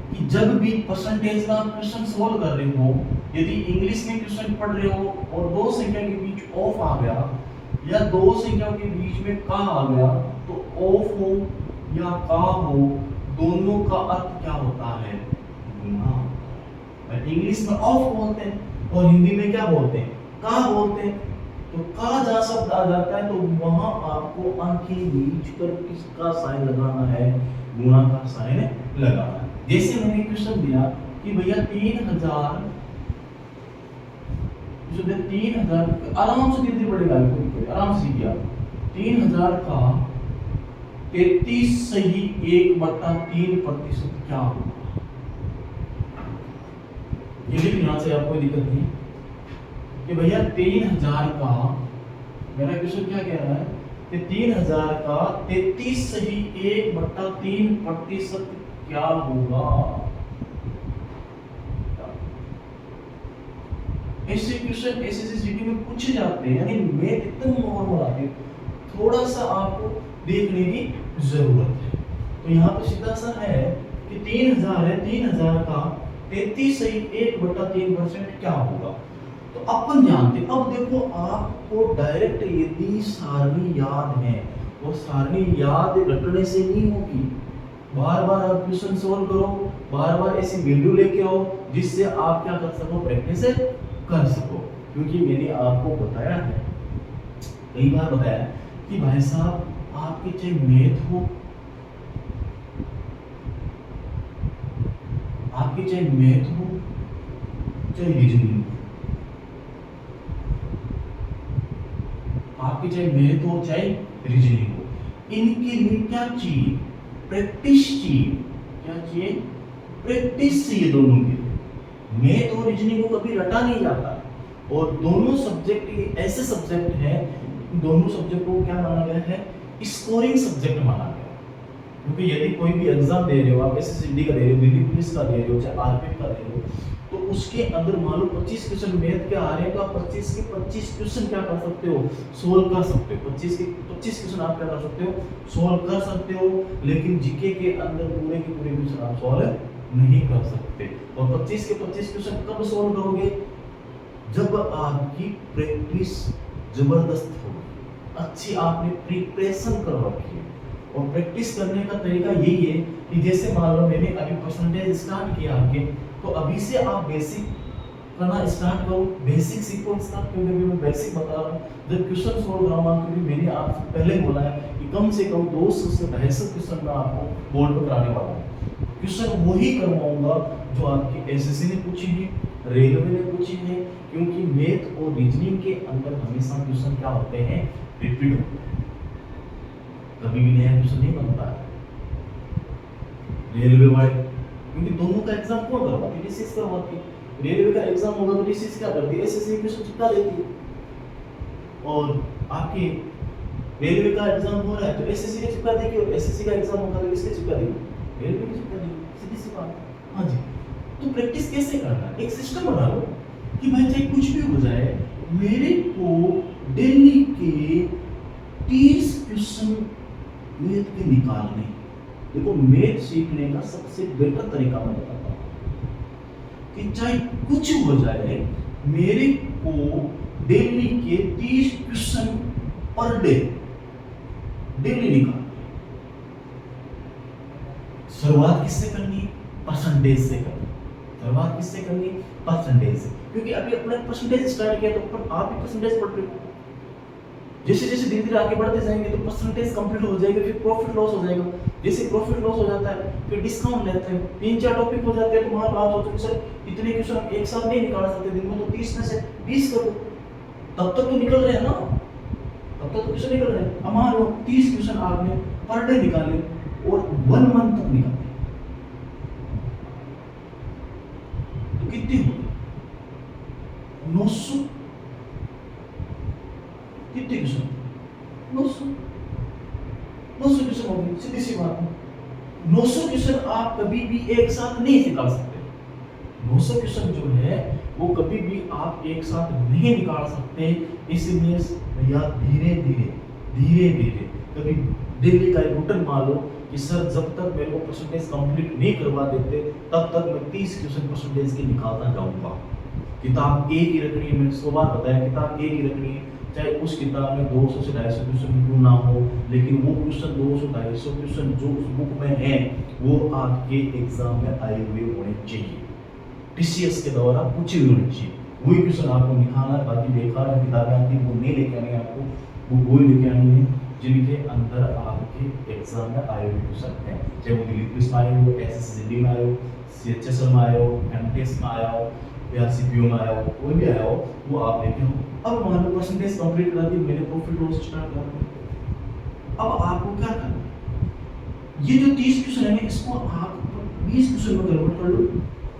कि जब भी परसेंटेज का क्वेश्चन सॉल्व कर रहे हो, यदि इंग्लिश में क्वेश्चन पढ़ रहे हो और दो संख्या के बीच ऑफ आ गया या दो संख्याओं के बीच में का आ गया, तो ऑफ हो या का हो, दोनों का अर्थ क्या होता है? गुना। इंग्लिश में ऑफ बोलते हैं और हिंदी में क्या बोलते हैं? का बोलते हैं। तो का जा शब्द आ जाता है, तो वहां आपको आंखें नीच कर किसका साइन लगाना है? गुणा का साइन लगाना है। जैसे मैंने क्वेश्चन दिया कि भैया 3000, 3000 आराम से धीरे पड़ेगा, आराम से किया। 3000 का 33 सही 1/3% क्या होगा? ये लिख यहाँ से आपको दिक्कत नहीं कि भैया 3000 का, मेरा क्वेश्चन क्या कह रहा है कि 3000 का 33 सही 1/3% क्या होगा? ऐसे क्वेश्चन एसएससीडी में पूछे जाते हैं, यानी मैथ एकदम नॉर्मल आते हैं, थोड़ा सा आपको देखने की जरूरत है। तो यहाँ पे सीधा सा है कि 3000 है, 3000 का 33 सही 1/3% क्या होगा? तो अपन जानते। अब देखो आपको डायरेक्ट यदि सारणी याद है, वो सारणी याद रखने से नहीं होगी। बार बार आप क्वेश्चन सोल्व करो, बार बार ऐसी वैल्यू लेके आओ जिससे आप क्या कर सको? प्रैक्टिस कर सको। क्योंकि मैंने आपको बताया है, कई बार बताया कि भाई साहब आपके चाहे मैथ हो आपके चाहे मैथ हो चाहे रीजनिंग हो, आपके चाहे मैथ हो चाहे रीजनिंग हो, इनके लिए क्या चाहिए? प्रैक्टिस चाहिए। क्या चाहिए? प्रैक्टिस चाहिए दोनों के लिए। मैथ और रीजनिंग को कभी रटा नहीं जाता, और दोनों सब्जेक्ट ऐसे सब्जेक्ट हैं, दोनों सब्जेक्ट को क्या माना गया है? स्कोरिंग सब्जेक्ट माना गया। क्योंकि यदि कोई भी एग्जाम दे रहे हो, आप एसएससी का दे रहे हो, दिल्ली पुलिस का दे रहे हो, चाहे आरपीएफ का दे रहे हो, तो उसके अंदर मान लो 25 क्वेश्चन मैथ के आ रहे हैं, तो आप 25 के 25 क्वेश्चन क्या कर सकते हो? सोल्व कर सकते हो। 25 के 25 क्वेश्चन आप क्या कर सकते हो? सोल्व कर सकते हो। लेकिन जीके के अंदर पूरे के पूरे क्वेश्चन आप सोल्व नहीं कर सकते। और 25 के 25 क्वेश्चन कब सोल्व करोगे? जब आपकी प्रैक्टिस जबरदस्त होगी, अच्छी आपने प्रिपरेशन कर रखी है। और प्रैक्टिस करने का तरीका यही है कि जैसे मान लो मैंने अभी परसेंटेज स्टार्ट किया आपके, तो अभी से आप बेसिक करना स्टार्ट करो, बेसिक सीखो इसका। क्योंकि मैं बेसिक बता रहा हूँ, जब क्वेश्चन सोल्व कराऊंगा, क्योंकि मैंने आपसे पहले बोला है कि कम से कम 200 से 250 क्वेश्चन मैं आपको बोर्ड पर कराने वाला हूँ। क्वेश्चन वही करवाऊंगा जो आपकी एसएससी ने पूछी है, रेलवे ने पूछी है, क्योंकि मैथ और रीजनिंग के अंदर हमेशा क्वेश्चन क्या होते हैं? रिपीट होते हैं, कभी भी नया क्वेश्चन नहीं बनता है। रेलवे वाले, क्योंकि दोनों का एग्जाम कौन करवाती है? डीसीएस करवाती है। रेलवे का एग्जाम होगा तो डीसीएस क्या करती है? एसएससी क्वेश्चन चिपका देती है। और आपके रेलवे का एग्जाम हो रहा है तो एसएससी का चिपका देगी, और एसएससी का एग्जाम होगा तो किसके चिपका देगी? रेलवे की चिपका देगी। सीधी सी बात। हाँ जी। तो प्रैक्टिस कैसे करना है? एक सिस्टम बना लो कि भाई चाहे कुछ भी हो जाए, मेरे को डेली के 30 क्वेश्चन मैथ के निकालने। देखो, मैथ सीखने का सबसे बेटर तरीका मैं बताता हूं कि चाहे कुछ हो जाए, मेरे को डेली के 30 क्वेश्चन पर डे डेली निकाल। शुरुआत किससे करनी है? परसेंटेज से करनी। शुरुआत किससे करनी है? परसेंटेज से। क्योंकि अभी अपने परसेंटेज स्टार्ट किया तो आप भी परसेंटेज पढ़ रहे हो। जैसे जैसे धीरे धीरे आगे बढ़ते जाएंगे तो परसेंटेज कंप्लीट हो जाएगा, फिर प्रॉफिट लॉस हो जाएगा। जैसे प्रॉफिट लॉस हो जाता है फिर डिस्काउंट लेते हैं, 3-4 टॉपिक हो जाते हैं, तो वहां आप सोचो कि सर इतने क्वेश्चन हम एक साथ नहीं निकाल सकते, दिन में तो 30 में से 20 कर दो, तब तक तो निकल रहे हैं ना, तब तक तो क्वेश्चन निकल रहे हैं। अब मान लो 30 क्वेश्चन आपने पर डे निकाले और 1 मंथ तक निकाले, तो कितनी होगी? 900। कितने क्वेश्चन? 900 क्वेश्चन होंगे। सीधी सी बात है, 900 क्वेश्चन आप कभी भी एक साथ नहीं निकाल सकते। 900 क्वेश्चन जो है वो कभी भी आप एक साथ नहीं निकाल सकते। इसलिए भैया धीरे धीरे कभी डेली का एक रूटीन मान लो कि सर जब तक मेरे को परसेंटेज कंप्लीट नहीं करवा देते तब तक मैं 30 क्वेश्चन परसेंटेज की निकालता जाऊंगा। किताब एक ही रखनी है, मैंने 100 बार बताया, किताब एक ही रखनी है। चाहे उस किताब में 200 से 250 क्वेश्चन क्यों ना हो, लेकिन वो क्वेश्चन 200-250 क्वेश्चन जो उस बुक में है वो आपके एग्जाम में आए हुए होने चाहिए, टीसीएस के द्वारा पूछे हुए होने चाहिए। वही क्वेश्चन आपको निकालना है। बाकी बेकार जो किताबें आती है वो नहीं लेके आनी है आपको, वो वही लेके आनी है जिनके अंदर आपके एग्जाम में आए हुए क्वेश्चन हैं। चाहे वो दिल्ली पुलिस में आए हो, एसएससी में आए हो, सीएचएसएल में आए हो, एमटीएस में आया हो या सीपीओ में आया हो, कोई भी आया हो, वो आप लेके हो। अब मान लो परसेंटेज कंप्लीट कर दी, मैंने प्रॉफिट लॉस स्टार्ट कर दिया। अब आपको क्या करना है? ये जो 30 क्वेश्चन है इसको आप 20 क्वेश्चन में कन्वर्ट कर लो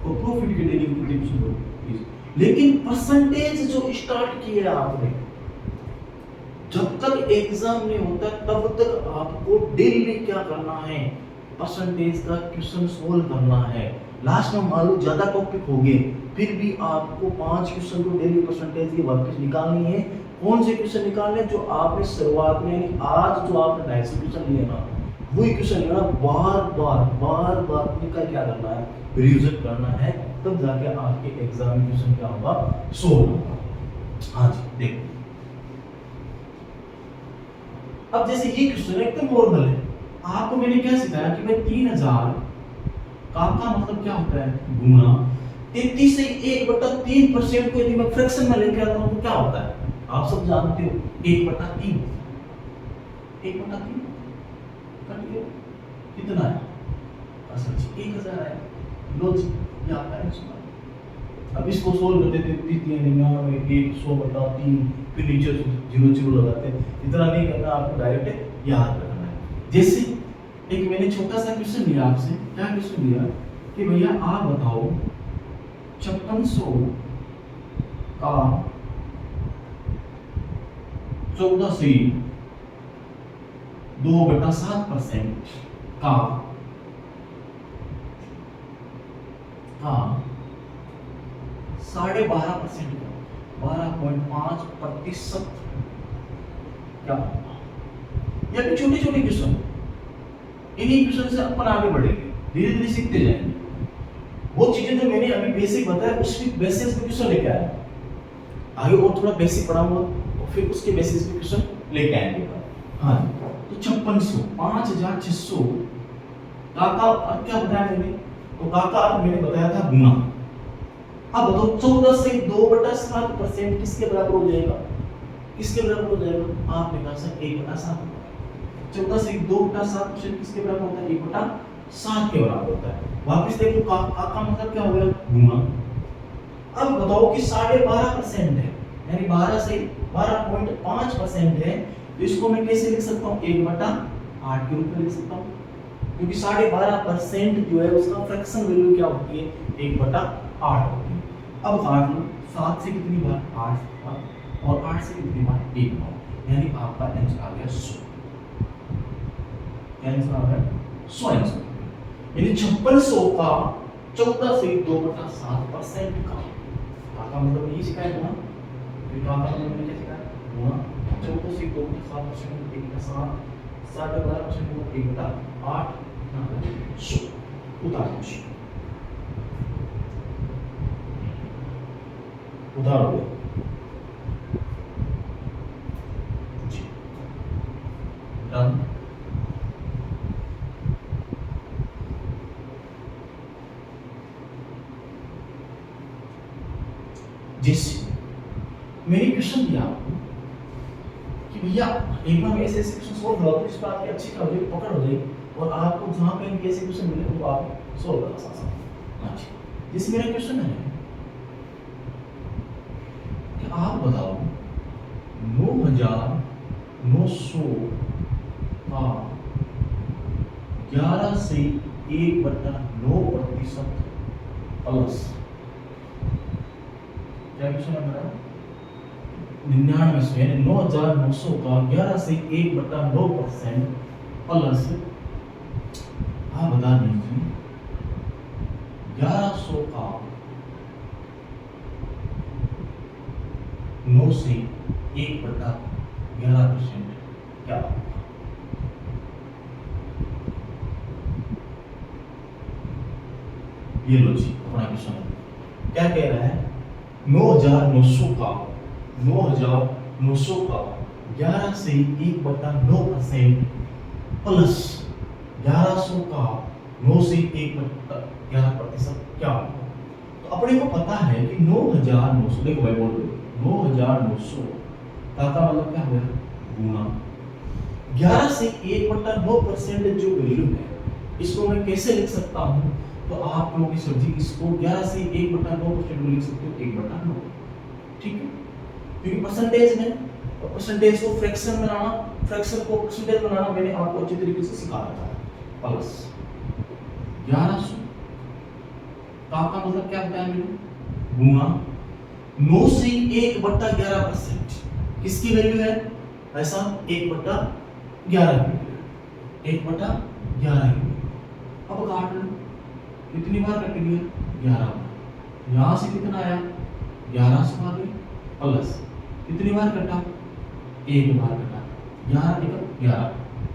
और प्रॉफिट के डेली कितने क्वेश्चन हो 30। लेकिन परसेंटेज जो स्टार्ट किया आपने, जब तक एग्जाम नहीं होता तब तक आपको डेली क्या करना है? परसेंटेज का क्वेश्चन सोल्व करना है। लास्ट में मान लो ज्यादा टॉपिक हो गए, फिर भी आपको 5 क्वेश्चन को डेली परसेंटेज की वापस निकालनी है। कौन से क्वेश्चन निकालने? जो आपने शुरुआत में, यानी आज जो आपने 250 क्वेश्चन लिए ना, वही क्वेश्चन लेना, बार बार उनका क्या करना है? रिविजन करना है, तब जाके आपके एग्जाम में क्वेश्चन क्या होगा? सोल्व होगा। हाँ जी, देखो अब जैसे ये क्वेश्चन एकदम नॉर्मल है, आपको मैंने क्या सिखाया कि भाई 3000 का मतलब क्या होता है? गुना 33 से 1/3% को यदि मैं फ्रैक्शन में लेके आता हूं तो क्या होता है? आप सब जानते हो, 1/3 कट गया, कितना है? 1000 है। लो जी, ये आपका आंसर। अब इसको सोल्व करते थे 100/3, फिर नीचे 0 लगाते, इतना नहीं करना, आपको डायरेक्ट याद रखना है। जैसे एक मैंने छोटा सा क्वेश्चन लिया आपसे, क्या क्वेश्चन लिया कि भैया आप बताओ 5600 का 14 से 2/7% का 12.5% का 12.5% क्या होगा? ये भी छोटे छोटे क्वेश्चन, इन्हीं क्वेश्चन से अपन आगे बढ़ेंगे, धीरे धीरे सीखते जाएंगे। वो चीजें जो मैंने अभी बेसिक बताया उसकी बेसिस पे क्वेश्चन लेके आया, आगे और थोड़ा बेसिक पढ़ाऊंगा और फिर उसके बेसिस पे क्वेश्चन लेके आएंगे। हाँ, तो 5600 5600 काका अर्थ क्या बताया मैंने, तो काका अर्थ मैंने बताया था गुना। अब बताओ 14 से 2/7% किसके बराबर हो जाएगा, किसके बराबर हो जाएगा? आपने कहा सर 1/7। 14 से 2/7% किसके बराबर होता है? 1/7 के बराबर होता है। वापस देखो का मतलब क्या हो गया? गुना। अब बताओ कि 12.5% है, यानी 12 से 12.5% है, तो इसको मैं कैसे लिख सकता हूँ? 1/8 के रूप में लिख सकता हूँ, क्योंकि 12.5% जो है उसका फ्रैक्शन वैल्यू क्या होती है? 1/8 होती है। अब काट लो, 7 से कितनी बार? 8 और 8 से कितनी बार? 1 बार, यानी आपका आंसर आ गया 100। आंसर आ गया 100 आंसर। यानी 5600 का 14 से 2/7% का मतलब यही सिखाया था ना, फिर का मतलब मैंने क्या सिखाया? गुणा 14 से 2/7% 1/7, 12% 1/8 100 उतारो जी, डन। जैसे मैंने क्वेश्चन दिया आपको कि भैया एक बार ऐसे ऐसे क्वेश्चन सोल्व करो, तो इस बात की अच्छी क्या हो जाएगी? पकड़ हो जाएगी, और आपको जहां पे भी ऐसे क्वेश्चन मिले वो आप सोल्व करना आसान। अच्छा, जैसे मेरा क्वेश्चन है कि आप बताओ 9900 का 11 से 1/9% प्लस, क्या क्वेश्चन है मेरा? 9900 यानी 9900 का 11 से 1/9% प्लस, आप बता दीजिए 1100 का 9 से 1/11% क्या होगा? ये लो जी अपना क्वेश्चन क्या कह रहा है? 9900 का 11 से 1/9% प्लस 1100 का 9 से 1/11% क्या होगा? तो अपने को पता है कि 9900, देखो भाई बोल रहे 9900 का मतलब क्या हो गया? गुना 11 से 1/9% जो वैल्यू है, इसको मैं कैसे लिख सकता हूँ? तो आप लोगों की सब्जी इसको 11 से 1/9% में लिख सकते हो 1/9, ठीक है, क्योंकि परसेंटेज में, और परसेंटेज को फ्रैक्शन में लाना, फ्रैक्शन को परसेंटेज बनाना मैंने आपको अच्छी तरीके से सिखा रखा है। प्लस 1100 का मतलब क्या बताया मैंने? गुना 9 से 1/11% किसकी वैल्यू है? ऐसा 1/11 की, 1/11 की। अब काट लो, कितनी बार कट गया? 11 बार। यहां से कितना आया? 1100 आ गया, प्लस कितनी बार कटा? 1 बार कटा, 11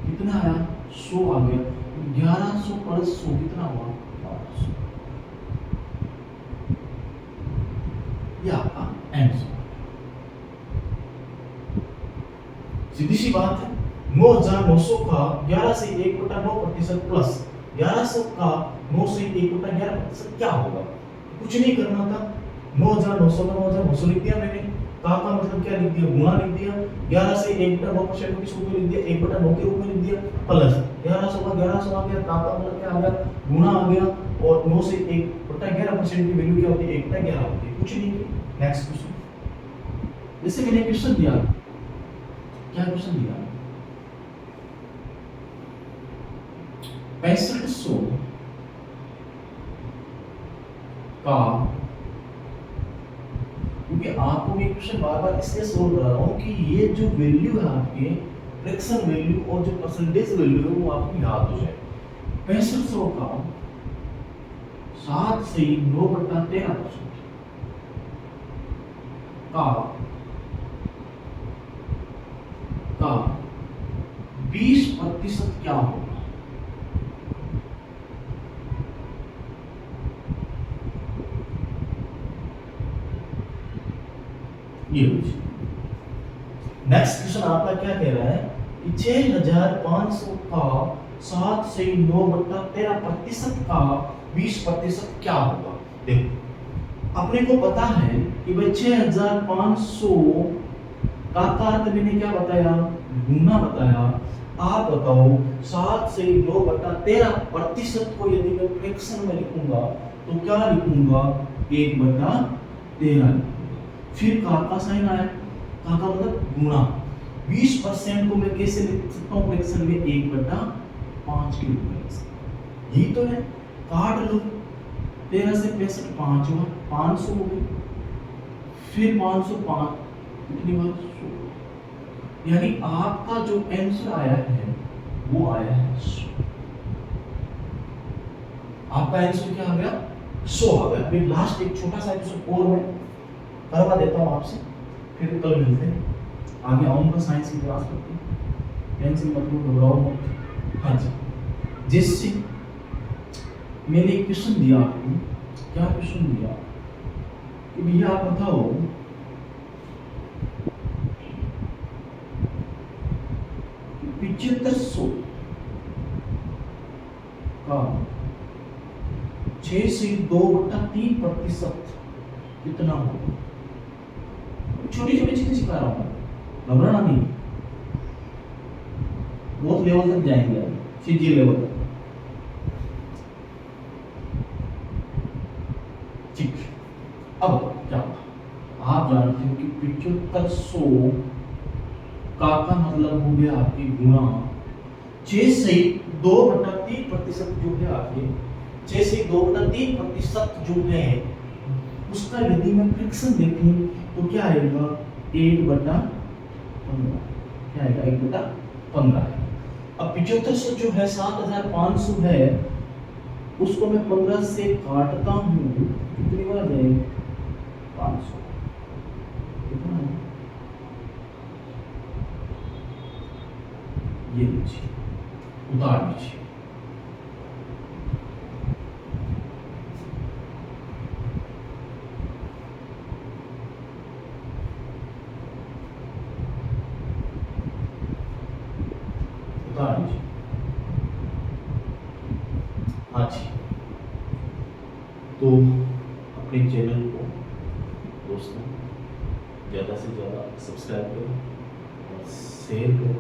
कितना आया? 100 आ गया। 1100 प्लस 100 कितना हुआ? 1200। ये आपका आंसर। सीधी सी बात है, 9900 का 11 से 1/9% प्लस 1100 का 9 से 1/11% क्या होगा? कुछ नहीं करना था, 9900 का 9900 लिख दिया मैंने, का मतलब क्या लिख दिया, गुणा लिख दिया। 11 से 1/9% को किस रूप में लिख दिया, 1/9 के रूप में लिख दिया, प्लस 1100 आ गया, का मतलब क्या आ गया, गुणा आ गया, और 9 से 1/11% की वैल्यू क्या होती है, 1/11 होती है, कुछ नहीं है। नेक्स्ट क्वेश्चन, जैसे मैंने क्वेश्चन दिया, क्या क्वेश्चन दिया, 6500 का, क्योंकि आपको मैं क्वेश्चन बार बार इसलिए सोल्व कर रहा हूँ कि ये जो वैल्यू है आपके फ्रैक्शन वैल्यू और जो परसेंटेज वैल्यू है वो आपको याद हो जाए। 6500 का 7 से 9/13% का 20% क्या होगा, ये नेक्स्ट क्वेश्चन आपका क्या कह रहा है कि 6500 का 7 से 9/13% का 20% क्या होगा। देखो अपने को पता है कि भाई 6500 का अर्थ मैंने क्या बताया, गुना बताया। आप बताओ 7 से 9/13% को यदि मैं फ्रैक्शन में लिखूंगा तो क्या लिखूंगा, 1/13। फिर का साइन आया, का मतलब गुणा। 20% को मैं कैसे लिख सकता हूँ फ्रैक्शन में, 1/5 के रूप में लिख सकता हूँ। यही तो है, काट लो, 13 से 65 5 हुआ, 500 हो गई, फिर 505 कितनी बार 100, यानी आपका जो आंसर आया है वो आया है 100। आपका आंसर क्या आ गया, 100 आ गया। फिर लास्ट एक छोटा सा एपिसोड और मैं करवा देता हूँ आपसे, फिर कल मिलते हैं, आगे आऊंगा साइंस की क्लास करके, टेंशन मत लो, घबराओ मत। हाँ जी, जिससे मैंने एक क्वेश्चन दिया आपको, क्या क्वेश्चन दिया कि भैया आप बताओ 7500 का 6 से 2/3% कितना होगा। छोटी छोटी चीजें सिखा रहा हूँ, घबराना नहीं, बहुत लेवल तक जाएंगे, सीजी लेवल तक। ठीक, अब क्या होगा, आप जानते हो कि 7500 का मतलब हो गया आपकी गुणा 6 से 2/3% जो है आपके 6 से 2/3% जो है उसका यदि मैं फ्रैक्शन देखूं तो क्या आएगा, 1/15, क्या आएगा, 1/15 है। अब 7500 जो है 7500 है, उसको मैं 15 से काटता हूं, कितनी बार जाएगी, 500, कितना है, ये लीजिए, उतार लीजिए। उतार लीजिए। हाँ जी, तो अपने चैनल को दोस्तों ज़्यादा से ज़्यादा सब्सक्राइब करो और शेयर करो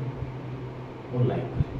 और लाइक करें।